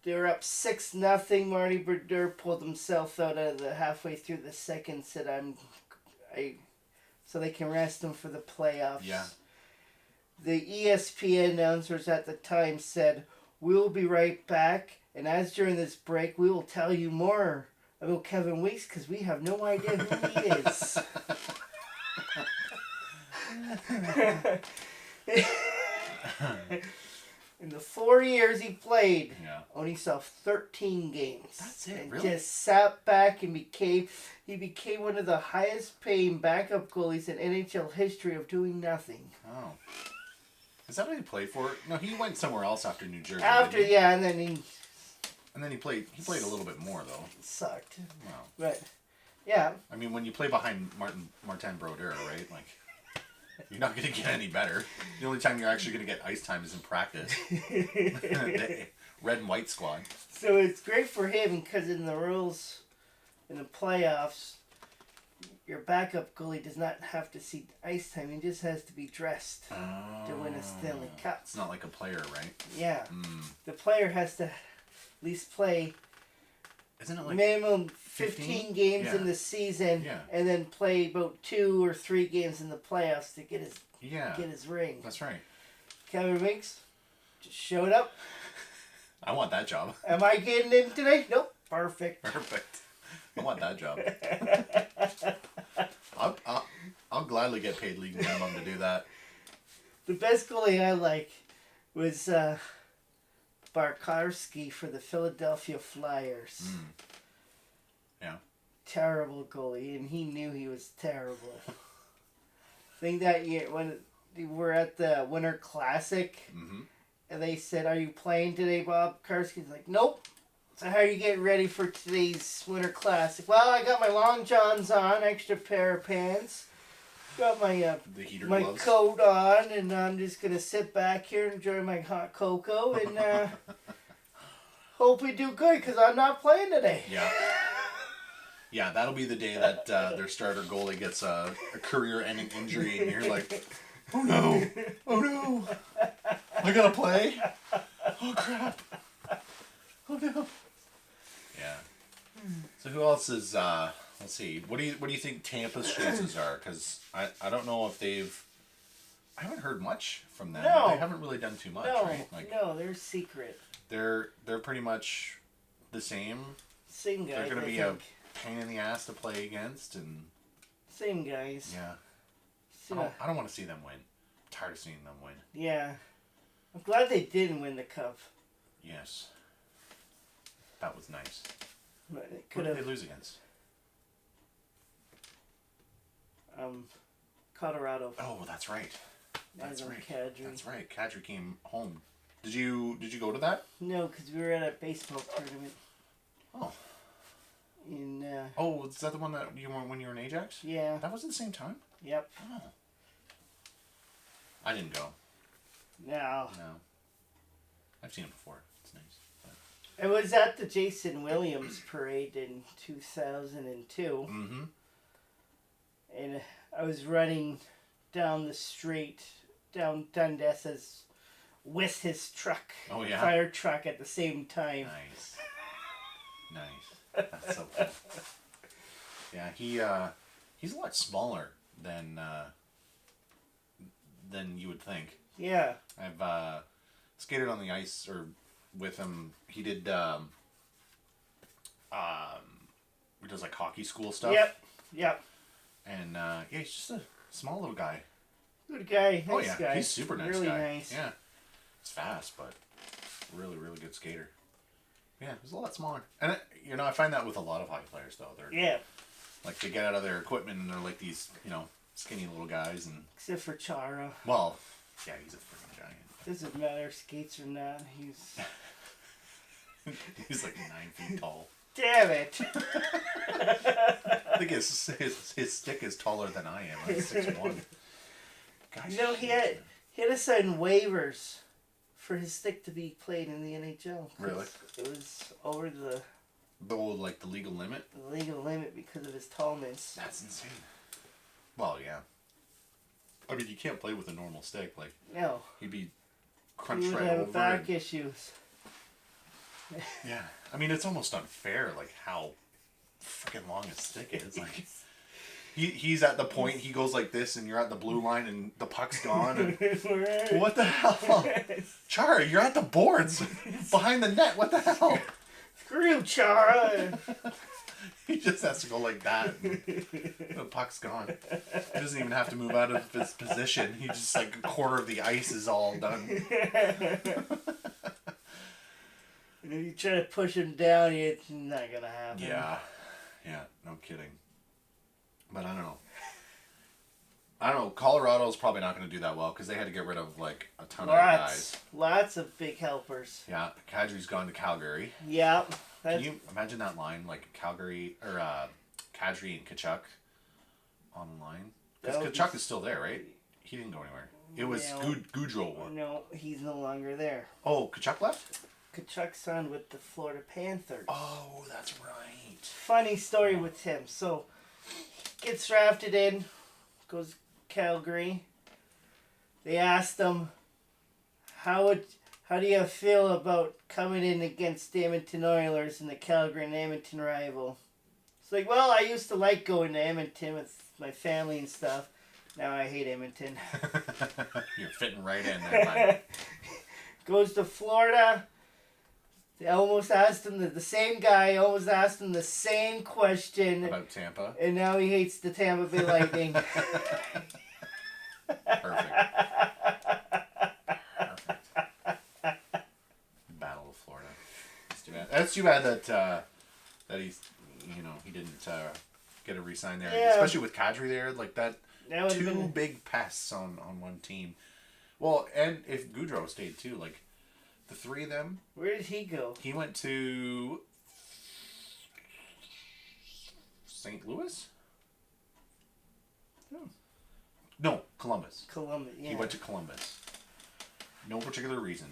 they were up 6-0. Marty Brodeur pulled himself out of the halfway through the second. Said, so they can rest him for the playoffs. Yeah. The ESPN announcers at the time said, "We'll be right back, and as during this break, we will tell you more about Kevin Weeks because we have no idea who he is." In the 4 years he played, only saw 13 games. That's it, and really? just sat back and became one of the highest paying backup goalies in NHL history of doing nothing. Oh. Is that what he played for? No, he went somewhere else after New Jersey. And then he played a little bit more though. Sucked. Wow. But yeah. I mean, when you play behind Martin Brodeur, right? Like, you're not going to get any better. The only time you're actually going to get ice time is in practice. The red and white squad. So it's great for him because in the rules, in the playoffs, your backup goalie does not have to see ice time. He just has to be dressed to win a Stanley Cup. It's not like a player, right? Yeah. The player has to at least play Isn't it like minimum 15 games in the season and then play about 2 or 3 games in the playoffs to get his ring. That's right. Kevin Weeks just showed up. I want that job. Am I getting in today? Nope. Perfect. I want that job. I'll gladly get paid league minimum to do that. The best goalie I like was Barkarski for the Philadelphia Flyers. Yeah. Terrible goalie, and he knew he was terrible. I think that year when we were at the Winter Classic, and they said, "Are you playing today, Bob?" Karski's like, "Nope." So how are you getting ready for today's Winter Classic? Well, I got my long johns on, extra pair of pants. Got my my gloves. coat on, and I'm just gonna sit back here and enjoy my hot cocoa and hope we do good because I'm not playing today. Yeah. Yeah, that'll be the day that their starter goalie gets a career-ending injury, and you're like, "Oh no, I gotta play. Oh crap, oh no." Yeah. So who else is? Let's see. What do you think Tampa's chances are? Because I don't know if I haven't heard much from them. No. They haven't really done too much, right? No, they're secret. They're pretty much the same. Same guys. They're gonna be a pain in the ass to play against, and same guys. Yeah. I don't want to see them win. I'm tired of seeing them win. Yeah. I'm glad they didn't win the cup. Yes. That was nice. But it Who could did they have. lose against? Colorado. Oh, that's right. That's right. Kadri. That's right. Kadri came home. Did you go to that? No, because we were at a baseball tournament. Oh. In is that the one that you were when you were in Ajax? Yeah. That was at the same time? Yep. Oh. I didn't go. No. I've seen it before. It's nice. But... I was at the Jason Williams parade in 2002. Mm-hmm. And I was running down the street, down Dundas with his truck. Oh, yeah? Fire truck at the same time. Nice. Nice. That's so cool. Yeah, he's a lot smaller than you would think. Yeah. I've skated on the ice or with him. He did he does like hockey school stuff. Yep. And he's just a small little guy. Good guy. Nice guy. He's super nice really guy. Nice. Yeah. He's fast, but really, really good skater. Yeah, he's a lot smaller. And, I find that with a lot of hockey players, though. Like, they get out of their equipment and they're like these, skinny little guys. And except for Chara. Well, yeah, he's a freaking giant. Doesn't matter if skates or not. He's... He's like 9 feet tall. Damn it! I think his stick is taller than I am. I'm 6'1". Gosh, he had to sign waivers for his stick to be played in the NHL. Really? It was over the legal limit? The legal limit because of his tallness. That's insane. Well, yeah. I mean, you can't play with a normal stick. Like, no. He'd be crunched he would right have over. Back issues. Yeah. I mean, it's almost unfair, like, how freaking long his stick is. Like, he's at the point, he goes like this, and you're at the blue line, and the puck's gone. And, what the hell? Chara, you're at the boards behind the net. What the hell? Screw you, Chara. He just has to go like that. And the puck's gone. He doesn't even have to move out of his position. He just, like, a quarter of the ice is all done. And if you try to push him down, it's not going to happen. Yeah, no kidding. But I don't know. Colorado's probably not going to do that well because they had to get rid of, like, a ton of guys. Lots of big helpers. Yeah, Kadri's gone to Calgary. Yeah. Can you imagine that line, like Calgary, or Kadri and Tkachuk on the line? Because Tkachuk is still there, right? He didn't go anywhere. It was Gaudreau one. No, he's no longer there. Oh, Tkachuk left? Tkachuk signed with the Florida Panthers. Oh, that's right. Funny story with him. So, gets drafted in, goes Calgary. They asked him, how do you feel about coming in against the Edmonton Oilers in the Calgary and Edmonton rival? It's like, well, I used to like going to Edmonton with my family and stuff. Now I hate Edmonton. You're fitting right in there, man. Goes to Florida. They almost asked him, the same guy almost asked him the same question. About Tampa? And now he hates the Tampa Bay Lightning. Perfect. Battle of Florida. That's too bad. That's too bad that he's, he didn't get a re-sign there. Yeah. Especially with Kadri there, like that two been... big pests on one team. Well, and if Gaudreau stayed too, like, the three of them. Where did he go? He went to St. Louis? No, Columbus. Columbus, yeah. He went to Columbus. No particular reason.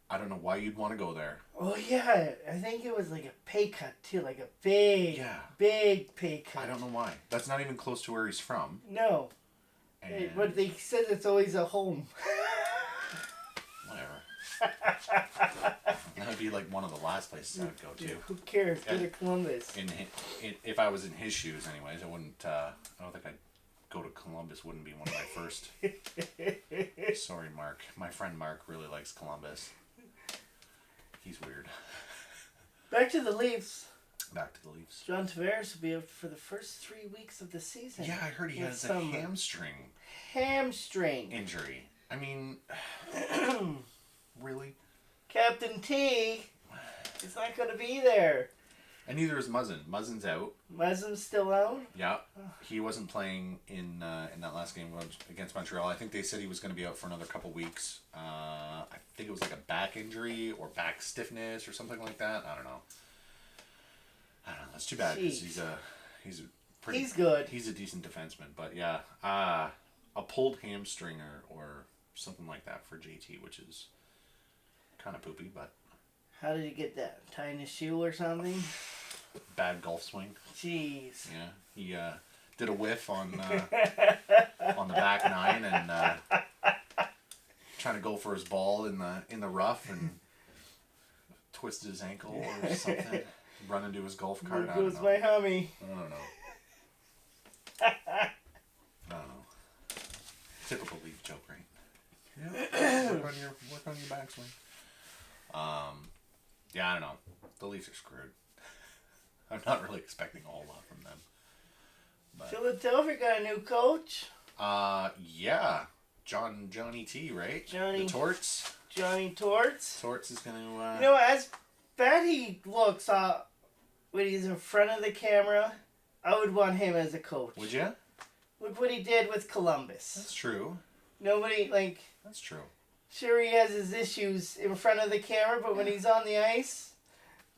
I don't know why you'd want to go there. Oh, yeah. I think it was like a pay cut, too. Like a big pay cut. I don't know why. That's not even close to where he's from. No. And... But they said it's always a home. Whatever. That would be like one of the last places I would go to. Who cares? Go to Columbus. If I was in his shoes, anyways, I wouldn't. I don't think I'd go to Columbus. Wouldn't be one of my first. Sorry, Mark. My friend Mark really likes Columbus. He's weird. Back to the Leafs. Back to the Leafs. John Tavares will be out for the first 3 weeks of the season. Yeah, I heard he has a hamstring injury. I mean, really? Captain T is not going to be there. And neither is Muzzin. Muzzin's out. Muzzin's still out? Yeah. He wasn't playing in that last game against Montreal. I think they said he was going to be out for another couple weeks. I think it was like a back injury or back stiffness or something like that. I don't know. That's too bad because he's good. He's a decent defenseman. But yeah, a pulled hamstring or something like that for JT, which is kind of poopy, but... How did he get that? Tying his shoe or something? Bad golf swing. Jeez. Yeah, he did a whiff on the back nine and trying to go for his ball in the rough and twisted his ankle or something. Run into his golf cart. There goes my homie. I don't know. Typical Leaf joke, right? Yeah. work on your backswing. Yeah, I don't know. The Leafs are screwed. I'm not really expecting a whole lot from them. But, Philadelphia got a new coach. Yeah. Johnny T, right? The Torts. Johnny Torts. Torts is going to... You know, as bad he looks when he's in front of the camera, I would want him as a coach. Would you? Look what he did with Columbus. That's true. Nobody, That's true. Sure, he has his issues in front of the camera, but when he's on the ice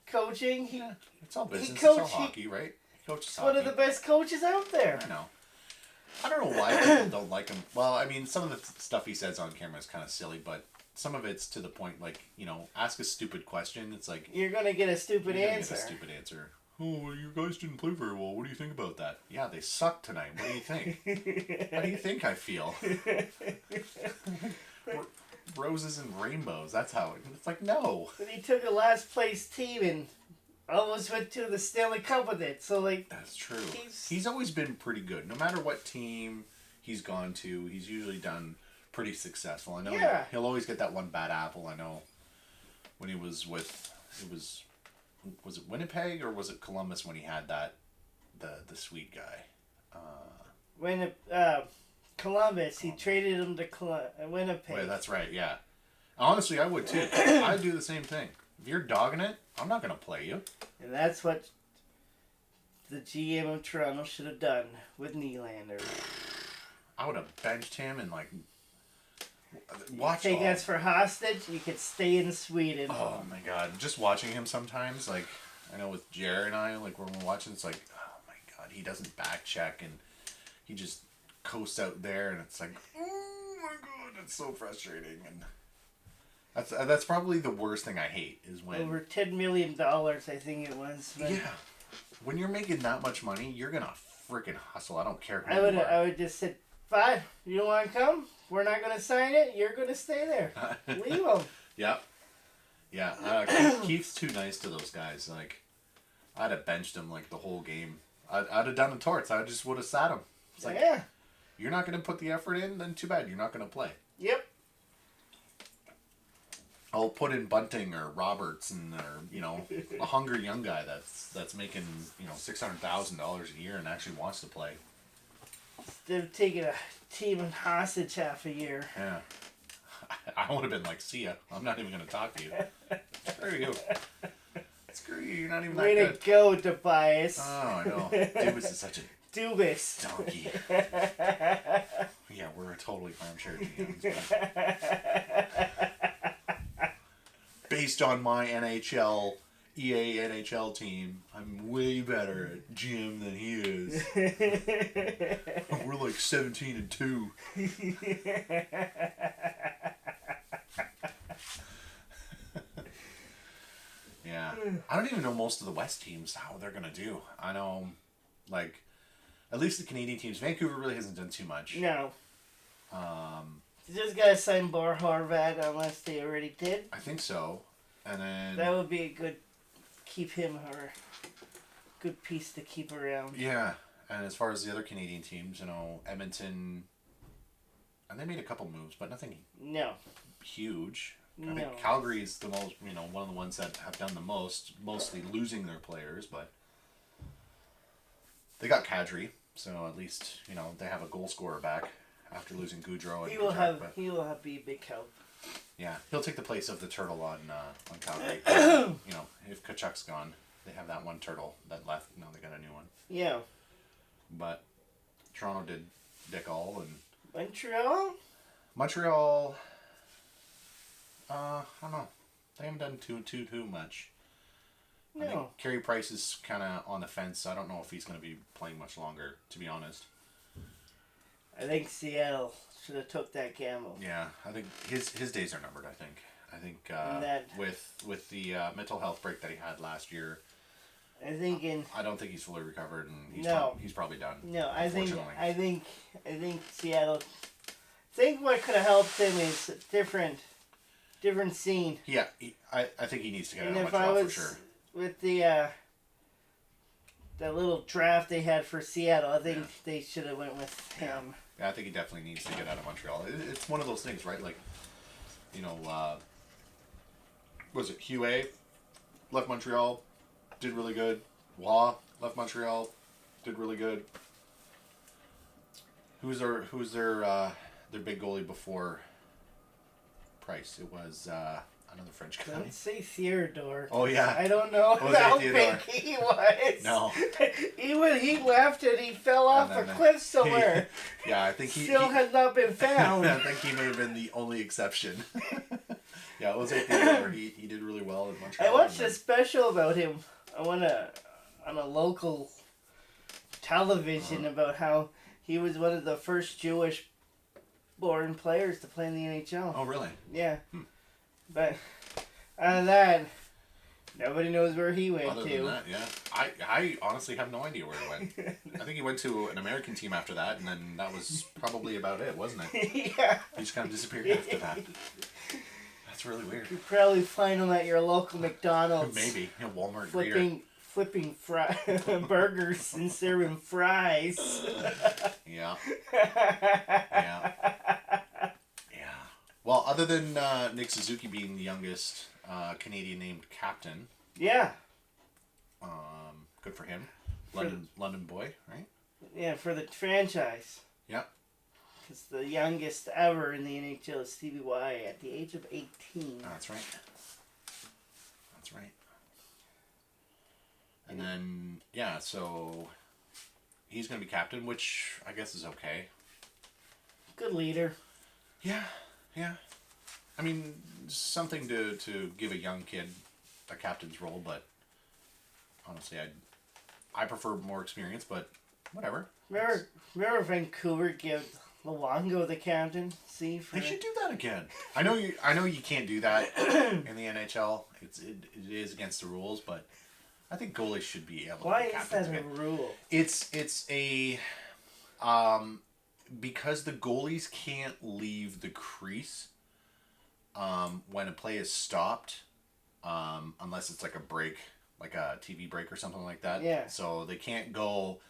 coaching, it's all business. It's all hockey, right? He coaches he's hockey. One of the best coaches out there. I know. I don't know why people don't like him. Well, I mean, some of the stuff he says on camera is kind of silly, but some of it's to the point, ask a stupid question. It's like... You're going to get a stupid answer. Oh, you guys didn't play very well. What do you think about that? Yeah, they sucked tonight. What do you think? How do you think I feel? Roses and rainbows. That's how it's like, no. But he took a last place team and almost went to the Stanley Cup with it. So, that's true. He's always been pretty good. No matter what team he's gone to, he's usually done pretty successful. I know he'll always get that one bad apple. I know when he was with... Was it Winnipeg or was it Columbus when he had that the sweet guy? Columbus, he traded him to Winnipeg. Wait, that's right, yeah. Honestly, I would too. I'd do the same thing. If you're dogging it, I'm not going to play you. And that's what the GM of Toronto should have done with Nylander. I would have benched him and watch. Take us for hostage. You could stay in Sweden. Oh my God! Just watching him sometimes, I know with Jared and I, when we're watching, it's like, oh my God, he doesn't back check and he just coasts out there, and it's like, oh my God, it's so frustrating. And that's probably the worst thing I hate is when over $10 million, I think it was. Yeah, when you're making that much money, you're gonna freaking hustle. I don't care who you are. I would just say, fine, you don't want to come? We're not going to sign it. You're going to stay there. Leave them. Yep. Yeah. Keith's too nice to those guys. I'd have benched him the whole game. I'd have done the Torts. I just would have sat him. It's you're not going to put the effort in, then too bad. You're not going to play. Yep. I'll put in Bunting or Roberts or a hungry young guy that's making $600,000 a year and actually wants to play. Instead of taking a team in hostage half a year. Yeah. I would have been like, see ya. I'm not even going to talk to you. Screw you. Screw you. You're not even Way that good. to go, Tobias. Oh, I know. Dubas is such a donkey. Yeah, we're totally armchair GMs. Based on my EA NHL team, I'm way better at GM than he is. We're 17-2. Yeah. I don't even know most of the West teams how they're going to do. I know, at least the Canadian teams. Vancouver really hasn't done too much. No. You just got to sign Bar Horvat unless they already did. I think so. And then... That would be a good... Keep him or good piece to keep around. Yeah. And as far as the other Canadian teams, Edmonton... And they made a couple moves, but nothing... No. Huge. I think Calgary is the most, one of the ones that have done the most, mostly losing their players, but they got Kadri, so at least, they have a goal scorer back after losing Goudreau. He will be a big help. Yeah, he'll take the place of the turtle on Calgary, if Kachuk's gone. they have that one turtle that left. Now they got a new one. Yeah. But Toronto did dick all, and Montreal. I don't know. They haven't done too much. No. I think Carey Price is kind of on the fence. I don't know if he's going to be playing much longer, to be honest. I think Seattle should have took that gamble. Yeah, I think his days are numbered. I think with the mental health break that he had last year. I don't think he's fully recovered, and he's probably done. No, I think Seattle. I think what could have helped him is a different scene. Yeah, I think he needs to get out of Montreal for sure. With the little draft they had for Seattle, I think they should have went with him. Yeah, I think he definitely needs to get out of Montreal. It's one of those things, right? Like, was it Huey left Montreal, did really good. Waugh left Montreal, did really good. Who's their big goalie before Price? It was another French guy. Don't say Theodore. Oh yeah. I don't know how big he was. No. He left and he fell off a cliff somewhere. I think he has not been found. I think he may have been the only exception. Yeah, it was Theodore. He did really well in Montreal. I watched a special about him. On a local television about how he was one of the first Jewish-born players to play in the NHL. Oh, really? Yeah. But out of that, nobody knows where he went Other than that, yeah. I honestly have no idea where he went. I think he went to an American team after that, and then that was probably about it, wasn't it? Yeah. He just kind of disappeared after that. That's really weird. You probably find him at your local McDonald's. Maybe. A Walmart flipping burgers and serving fries. Yeah. Yeah. Well, other than Nick Suzuki being the youngest Canadian named captain. Yeah. Good for him. London boy, right? Yeah, for the franchise. Yeah. Because the youngest ever in the NHL is Stevie Y at the age of 18. That's right. And then, so he's going to be captain, which I guess is okay. Good leader. Yeah. I mean, something to give a young kid a captain's role, but honestly, I prefer more experience, but whatever. Remember Vancouver gave Luongo the captain? They should do that again. I know you can't do that in the NHL. It is against the rules, but I think goalies should be able to be captains again. Why is that a rule? It's a because the goalies can't leave the crease when a play is stopped, unless it's like a break, like a TV break or something like that. Yeah. So they can't go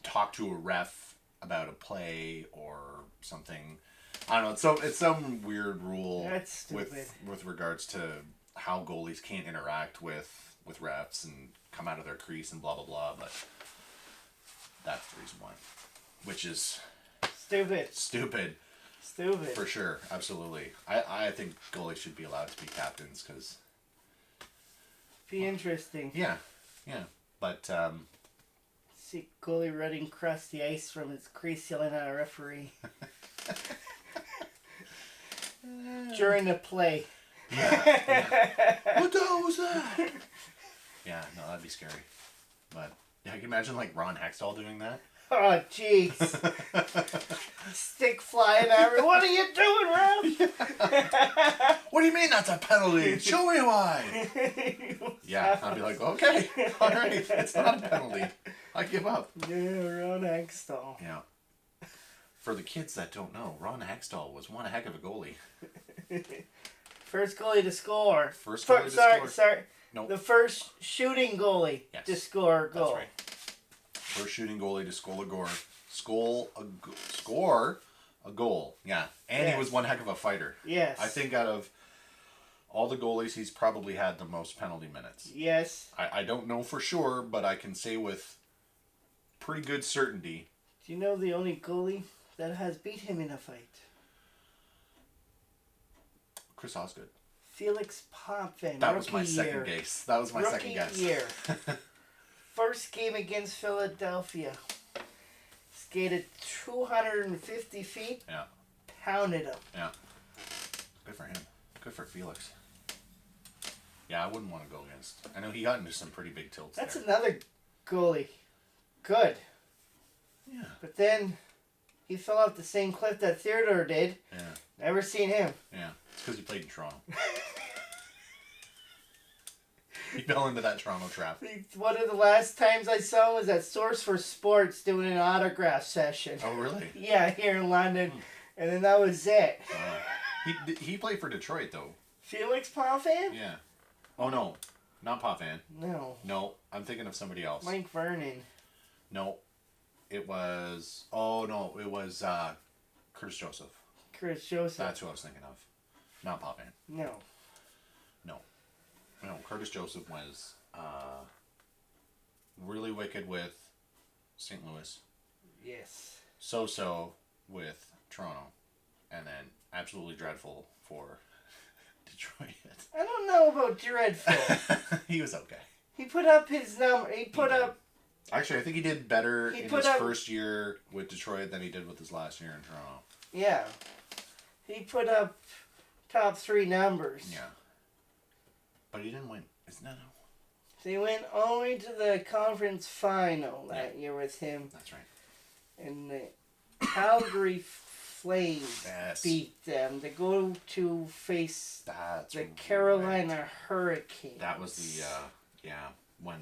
talk to a ref about a play or something. I don't know. It's some weird rule with regards to how goalies can't interact with refs and come out of their crease and blah blah blah. But that's the reason why, which is stupid for sure. Absolutely. I think goalies should be allowed to be captains because be interesting. Yeah. But see goalie running across the ice from his crease yelling at a referee during the play. Yeah. What the hell was that? Yeah, no, that'd be scary. But yeah, can you imagine like Ron Hextall doing that? Oh, jeez. Stick flying everywhere. What are you doing, Ralph? What do you mean that's a penalty? Show me why. Yeah, I'd be like, okay, all right, it's not a penalty. I give up. Yeah, Ron Hextall. Yeah. For the kids that don't know, Ron Hextall was one heck of a goalie. First goalie to score. Sorry. Nope. The first shooting goalie to score a goal. That's right. First shooting goalie to score a goal. Yeah. And he was one heck of a fighter. Yes. I think out of all the goalies, he's probably had the most penalty minutes. Yes. I don't know for sure, but I can say with pretty good certainty. Do you know the only goalie that has beat him in a fight? Chris Osgood. Felix Potvin. That was my second guess. That was my second guess. Rookie year. First game against Philadelphia. Skated 250 feet. Yeah. Pounded him. Yeah. Good for him. Good for Felix. Yeah, I wouldn't want to go against. I know he got into some pretty big tilts. That's there. another goalie. Good. Yeah. But then he fell off the same cliff that Theodore did. Yeah. Never seen him. Yeah. It's because he played in Toronto. He fell into that Toronto trap. One of the last times I saw him was at Source for Sports doing an autograph session. Oh, really? Yeah, here in London. And then that was it. He played for Detroit, though. Felix Potvin? Yeah. Oh, no. Not Potvin. No. No, I'm thinking of somebody else. Mike Vernon. No. It was... Oh, no. It was Curtis Joseph. Chris Joseph. That's who I was thinking of. Not Potvin. No. No, Curtis Joseph was really wicked with St. Louis. Yes. So-so with Toronto. And then absolutely dreadful for Detroit. I don't know about dreadful. He was okay. He put up his number. He put up... Actually, I think he did better in his first year with Detroit than he did with his last year in Toronto. Yeah. He put up top 3 numbers. Yeah. But he didn't win. No. They went all the way to the conference final that year with him. That's right. And the Calgary Flames beat them to go to face the Carolina Hurricanes. That was the, when...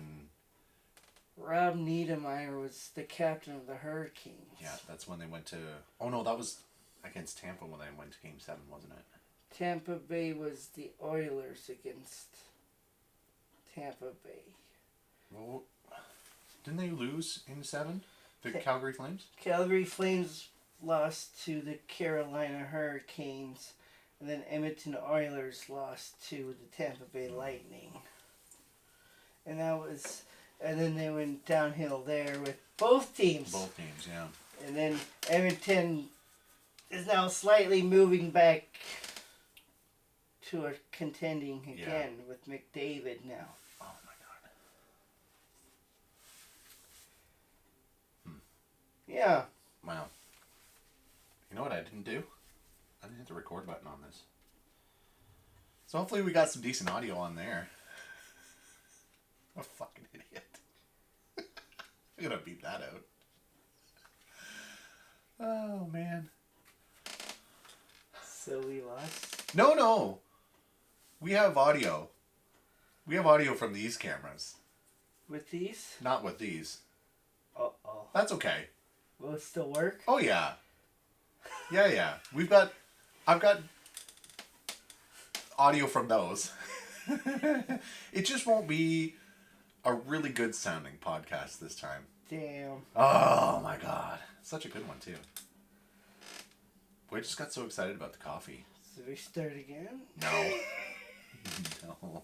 Rob Niedermeyer was the captain of the Hurricanes. Yeah, that's when they went to... Oh, no, that was against Tampa when they went to Game 7, wasn't it? Tampa Bay was the Oilers against Tampa Bay. Well, didn't they lose in 7? The Calgary Flames? Calgary Flames lost to the Carolina Hurricanes, and then Edmonton Oilers lost to the Tampa Bay Lightning. And then they went downhill there with both teams. Both teams, yeah. And then Edmonton is now slightly moving back to a contending again with McDavid now. Oh my God. Yeah. Wow. You know what I didn't do? I didn't hit the record button on this. So hopefully we got some decent audio on there. I'm a fucking idiot. I'm gonna beep that out. Oh man. So we lost? No. We have audio. We have audio from these cameras. With these? Not with these. Uh-oh. That's okay. Will it still work? Oh yeah. Yeah. I've got audio from those. It just won't be a really good sounding podcast this time. Damn. Oh my God. Such a good one too. We just got so excited about the coffee. So we start again? No. No.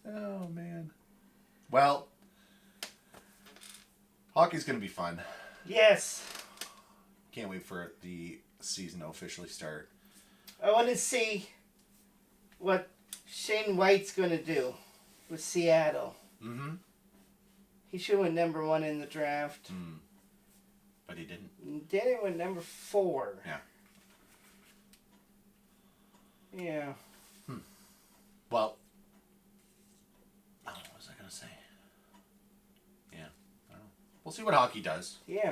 Oh man. Well, hockey's gonna be fun. Yes. Can't wait for the season to officially start. I want to see what Shane White's going to do with Seattle. Mm-hmm. He should have went number 1 in the draft. But he didn't. Then he went number 4. Yeah. Yeah. Well, what was I going to say? Yeah, I don't know. We'll see what hockey does. Yeah.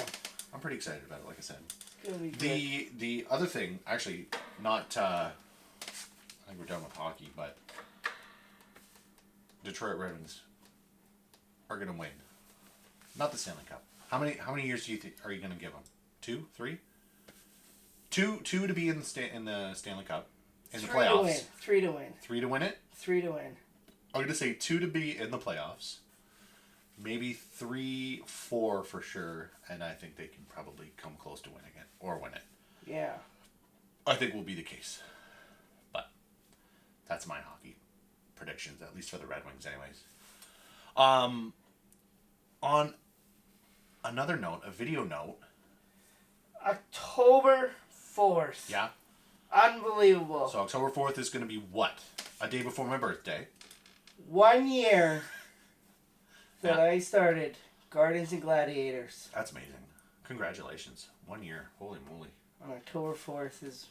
I'm pretty excited about it, like I said. It's going to be good. The other thing, actually, not, I think we're done with hockey, but Detroit Red Wings are going to win. Not the Stanley Cup. How many years do you think are you going to give them? 2, 3? Two to be in the Stanley Cup. In the playoffs. 3 to win. 3 to win it? 3 to win. I'm going to say 2 to be in the playoffs. Maybe 3, 4 for sure. And I think they can probably come close to winning it. Or win it. Yeah. I think will be the case. But that's my hockey predictions, at least for the Red Wings anyways. On another note, a video note. October 4th. Yeah. Unbelievable. So October 4th is going to be what? A day before my birthday. 1 year that I started Guardians and Gladiators. That's amazing. Congratulations. 1 year. Holy moly. On October 4th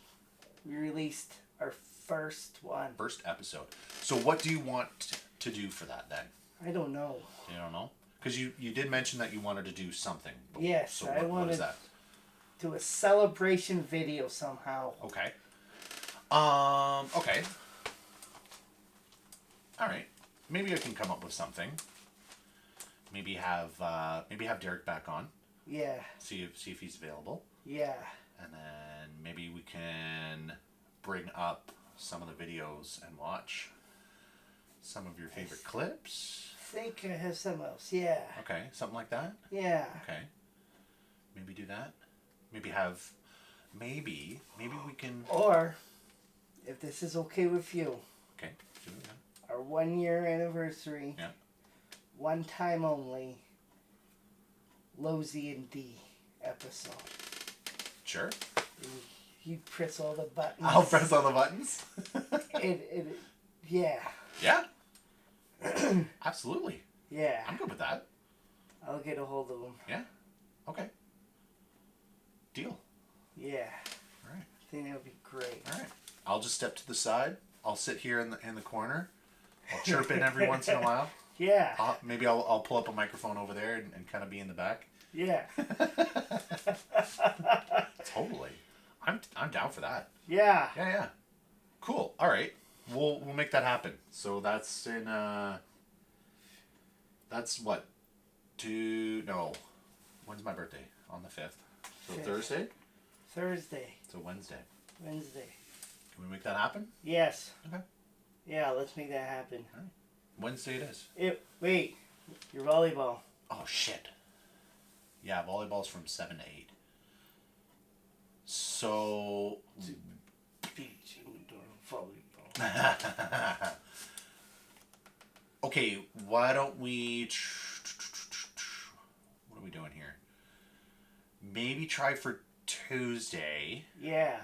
we released our first one. First episode. So what do you want to do for that then? I don't know. You don't know? Because you did mention that you wanted to do something. Yes, so what is that? Do a celebration video somehow. Okay. Okay. All right. Maybe I can come up with something. Maybe have Derek back on. Yeah. See if he's available. Yeah. And then maybe we can bring up some of the videos and watch some of your favorite clips. I think I have some else. Yeah. Okay, something like that. Yeah. Okay. Maybe do that. Maybe we can. Or, if this is okay with you. Okay. Do it. Our 1 year anniversary. Yeah. One time only. Lauzie and D episode. Sure. You press all the buttons. I'll press all the buttons. Yeah. Yeah. Absolutely. Yeah. I'm good with that. I'll get a hold of them. Yeah. Okay. Deal. Yeah. All right. I think that would be great. All right. I'll just step to the side. I'll sit here in the corner. I'll chirp in every once in a while. Yeah. Maybe I'll pull up a microphone over there and kind of be in the back. Yeah. Totally. I'm down for that. Yeah. Yeah. Cool. All right. We'll make that happen. So that's in that's what? When's my birthday? On the 5th. So 5th. Thursday? So Wednesday. Can we make that happen? Yes. Okay. Yeah, let's make that happen. All right. Wednesday it is. Wait, your volleyball. Oh shit. Yeah, volleyball's from 7 to 8. So volleyball. Okay, why don't we... What are we doing here? Maybe try for Tuesday. Yeah.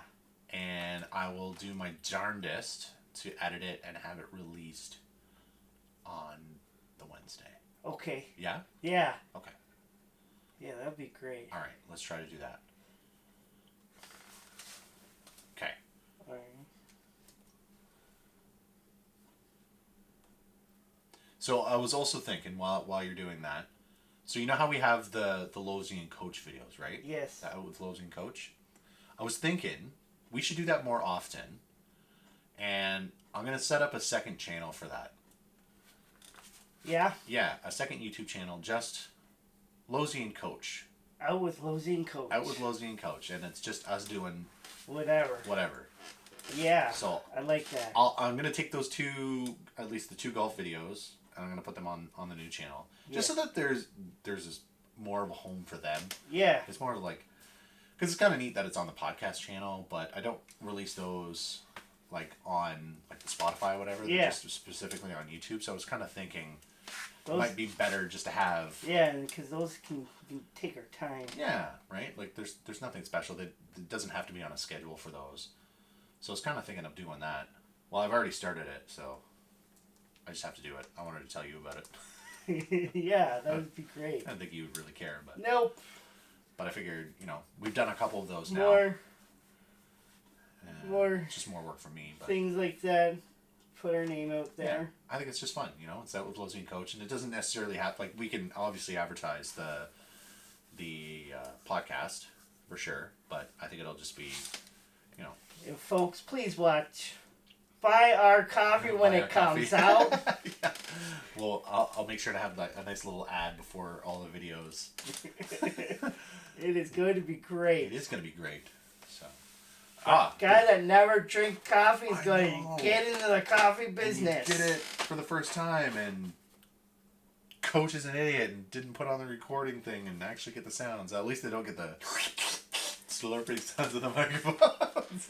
And I will do my darndest to edit it and have it released on the Wednesday. Okay. Yeah? Yeah. Okay. Yeah, that'd be great. All right, let's try to do that. Okay. All right. So I was also thinking while you're doing that, so you know how we have the Lauzie and Coach videos, right? Yes. That with Lauzie and Coach. I was thinking we should do that more often, and I'm gonna set up a second channel for that. Yeah. Yeah, a second YouTube channel, just Lauzie and Coach. Out with Lauzie and Coach. Out with Lauzie and Coach, and it's just us doing whatever. Yeah. So I like that. I'm gonna take those at least the two golf videos, and I'm gonna put them on the new channel, just so that there's more of a home for them. Yeah. It's more like, because it's kind of neat that it's on the podcast channel, but I don't release those like on like the Spotify or whatever. Yeah. They're just specifically on YouTube. So I was kind of thinking it might be better just to have. Yeah, because those can take our time. Yeah, right. Like there's nothing special. That it doesn't have to be on a schedule for those. So I was kind of thinking of doing that. Well, I've already started it, so I just have to do it. I wanted to tell you about it. Yeah, that would be great. I don't think you would really care, but nope. But I figured, we've done a couple of those now. More just more work for me. But things like that. Put our name out there. Yeah, I think it's just fun. It's out with Lauzie and Coach, and it doesn't necessarily have we can obviously advertise the podcast for sure, but I think it'll just be, And folks, please watch. Buy our coffee when it comes out. Yeah. Well, I'll make sure to have a nice little ad before all the videos. It is going to be great. It is going to be great. So, guy that never drinks coffee is going to get into the coffee business. And you did it for the first time, and Coach is an idiot and didn't put on the recording thing and actually get the sounds. At least they don't get the slurping sounds of the microphones.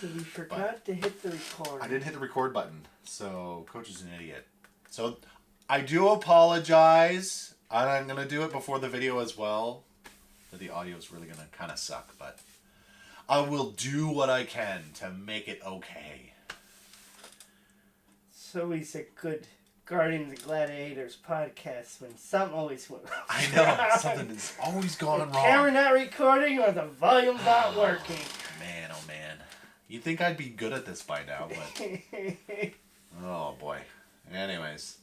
So we forgot to hit the record. I didn't hit the record button, so Coach is an idiot. So I do apologize. I'm going to do it before the video as well. But the audio is really going to kind of suck, but I will do what I can to make it okay. So he's a good Guardians and Gladiators podcast when something always went wrong. I know. Something is always gone wrong. The camera not recording or the volume not working. Man, oh man. You'd think I'd be good at this by now, but... Oh boy. Anyways.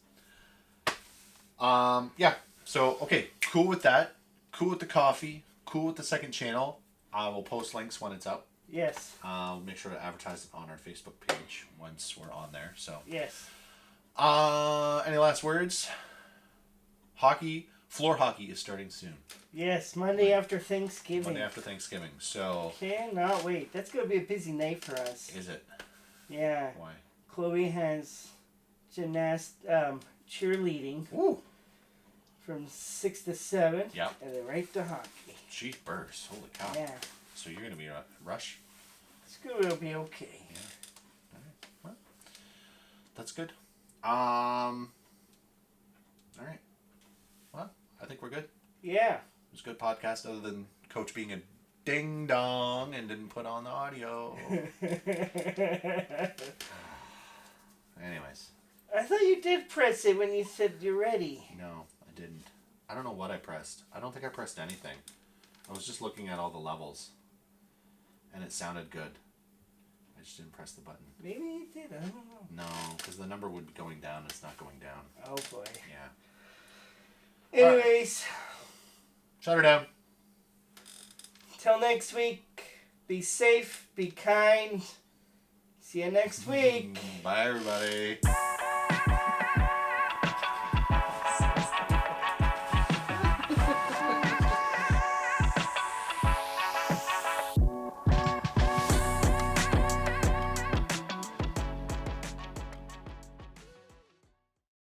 Yeah. So, okay. Cool with that. Cool with the coffee. Cool with the second channel. I will post links when it's up. Yes. I'll make sure to advertise it on our Facebook page once we're on there. So. Yes. Any last words? Hockey, floor hockey is starting soon. Yes, Monday after Thanksgiving. Monday after Thanksgiving. So. Cannot wait. That's going to be a busy night for us. Is it? Yeah. Why? Chloe has cheerleading. Ooh. From 6 to 7. Yep. And then right to hockey. Jeez, burst. Holy cow. Yeah. So you're going to be a rush? School will be okay. Yeah. All right. Well, that's good. All right. Well, I think we're good. Yeah. It was a good podcast other than Coach being a ding dong and didn't put on the audio. Anyways. I thought you did press it when you said you're ready. No, I didn't. I don't know what I pressed. I don't think I pressed anything. I was just looking at all the levels. And it sounded good. I just didn't press the button. Maybe you did. I don't know. No, because the number would be going down. It's not going down. Oh, boy. Yeah. Anyways. Shut her down. Till next week. Be safe. Be kind. See you next week. Bye, everybody.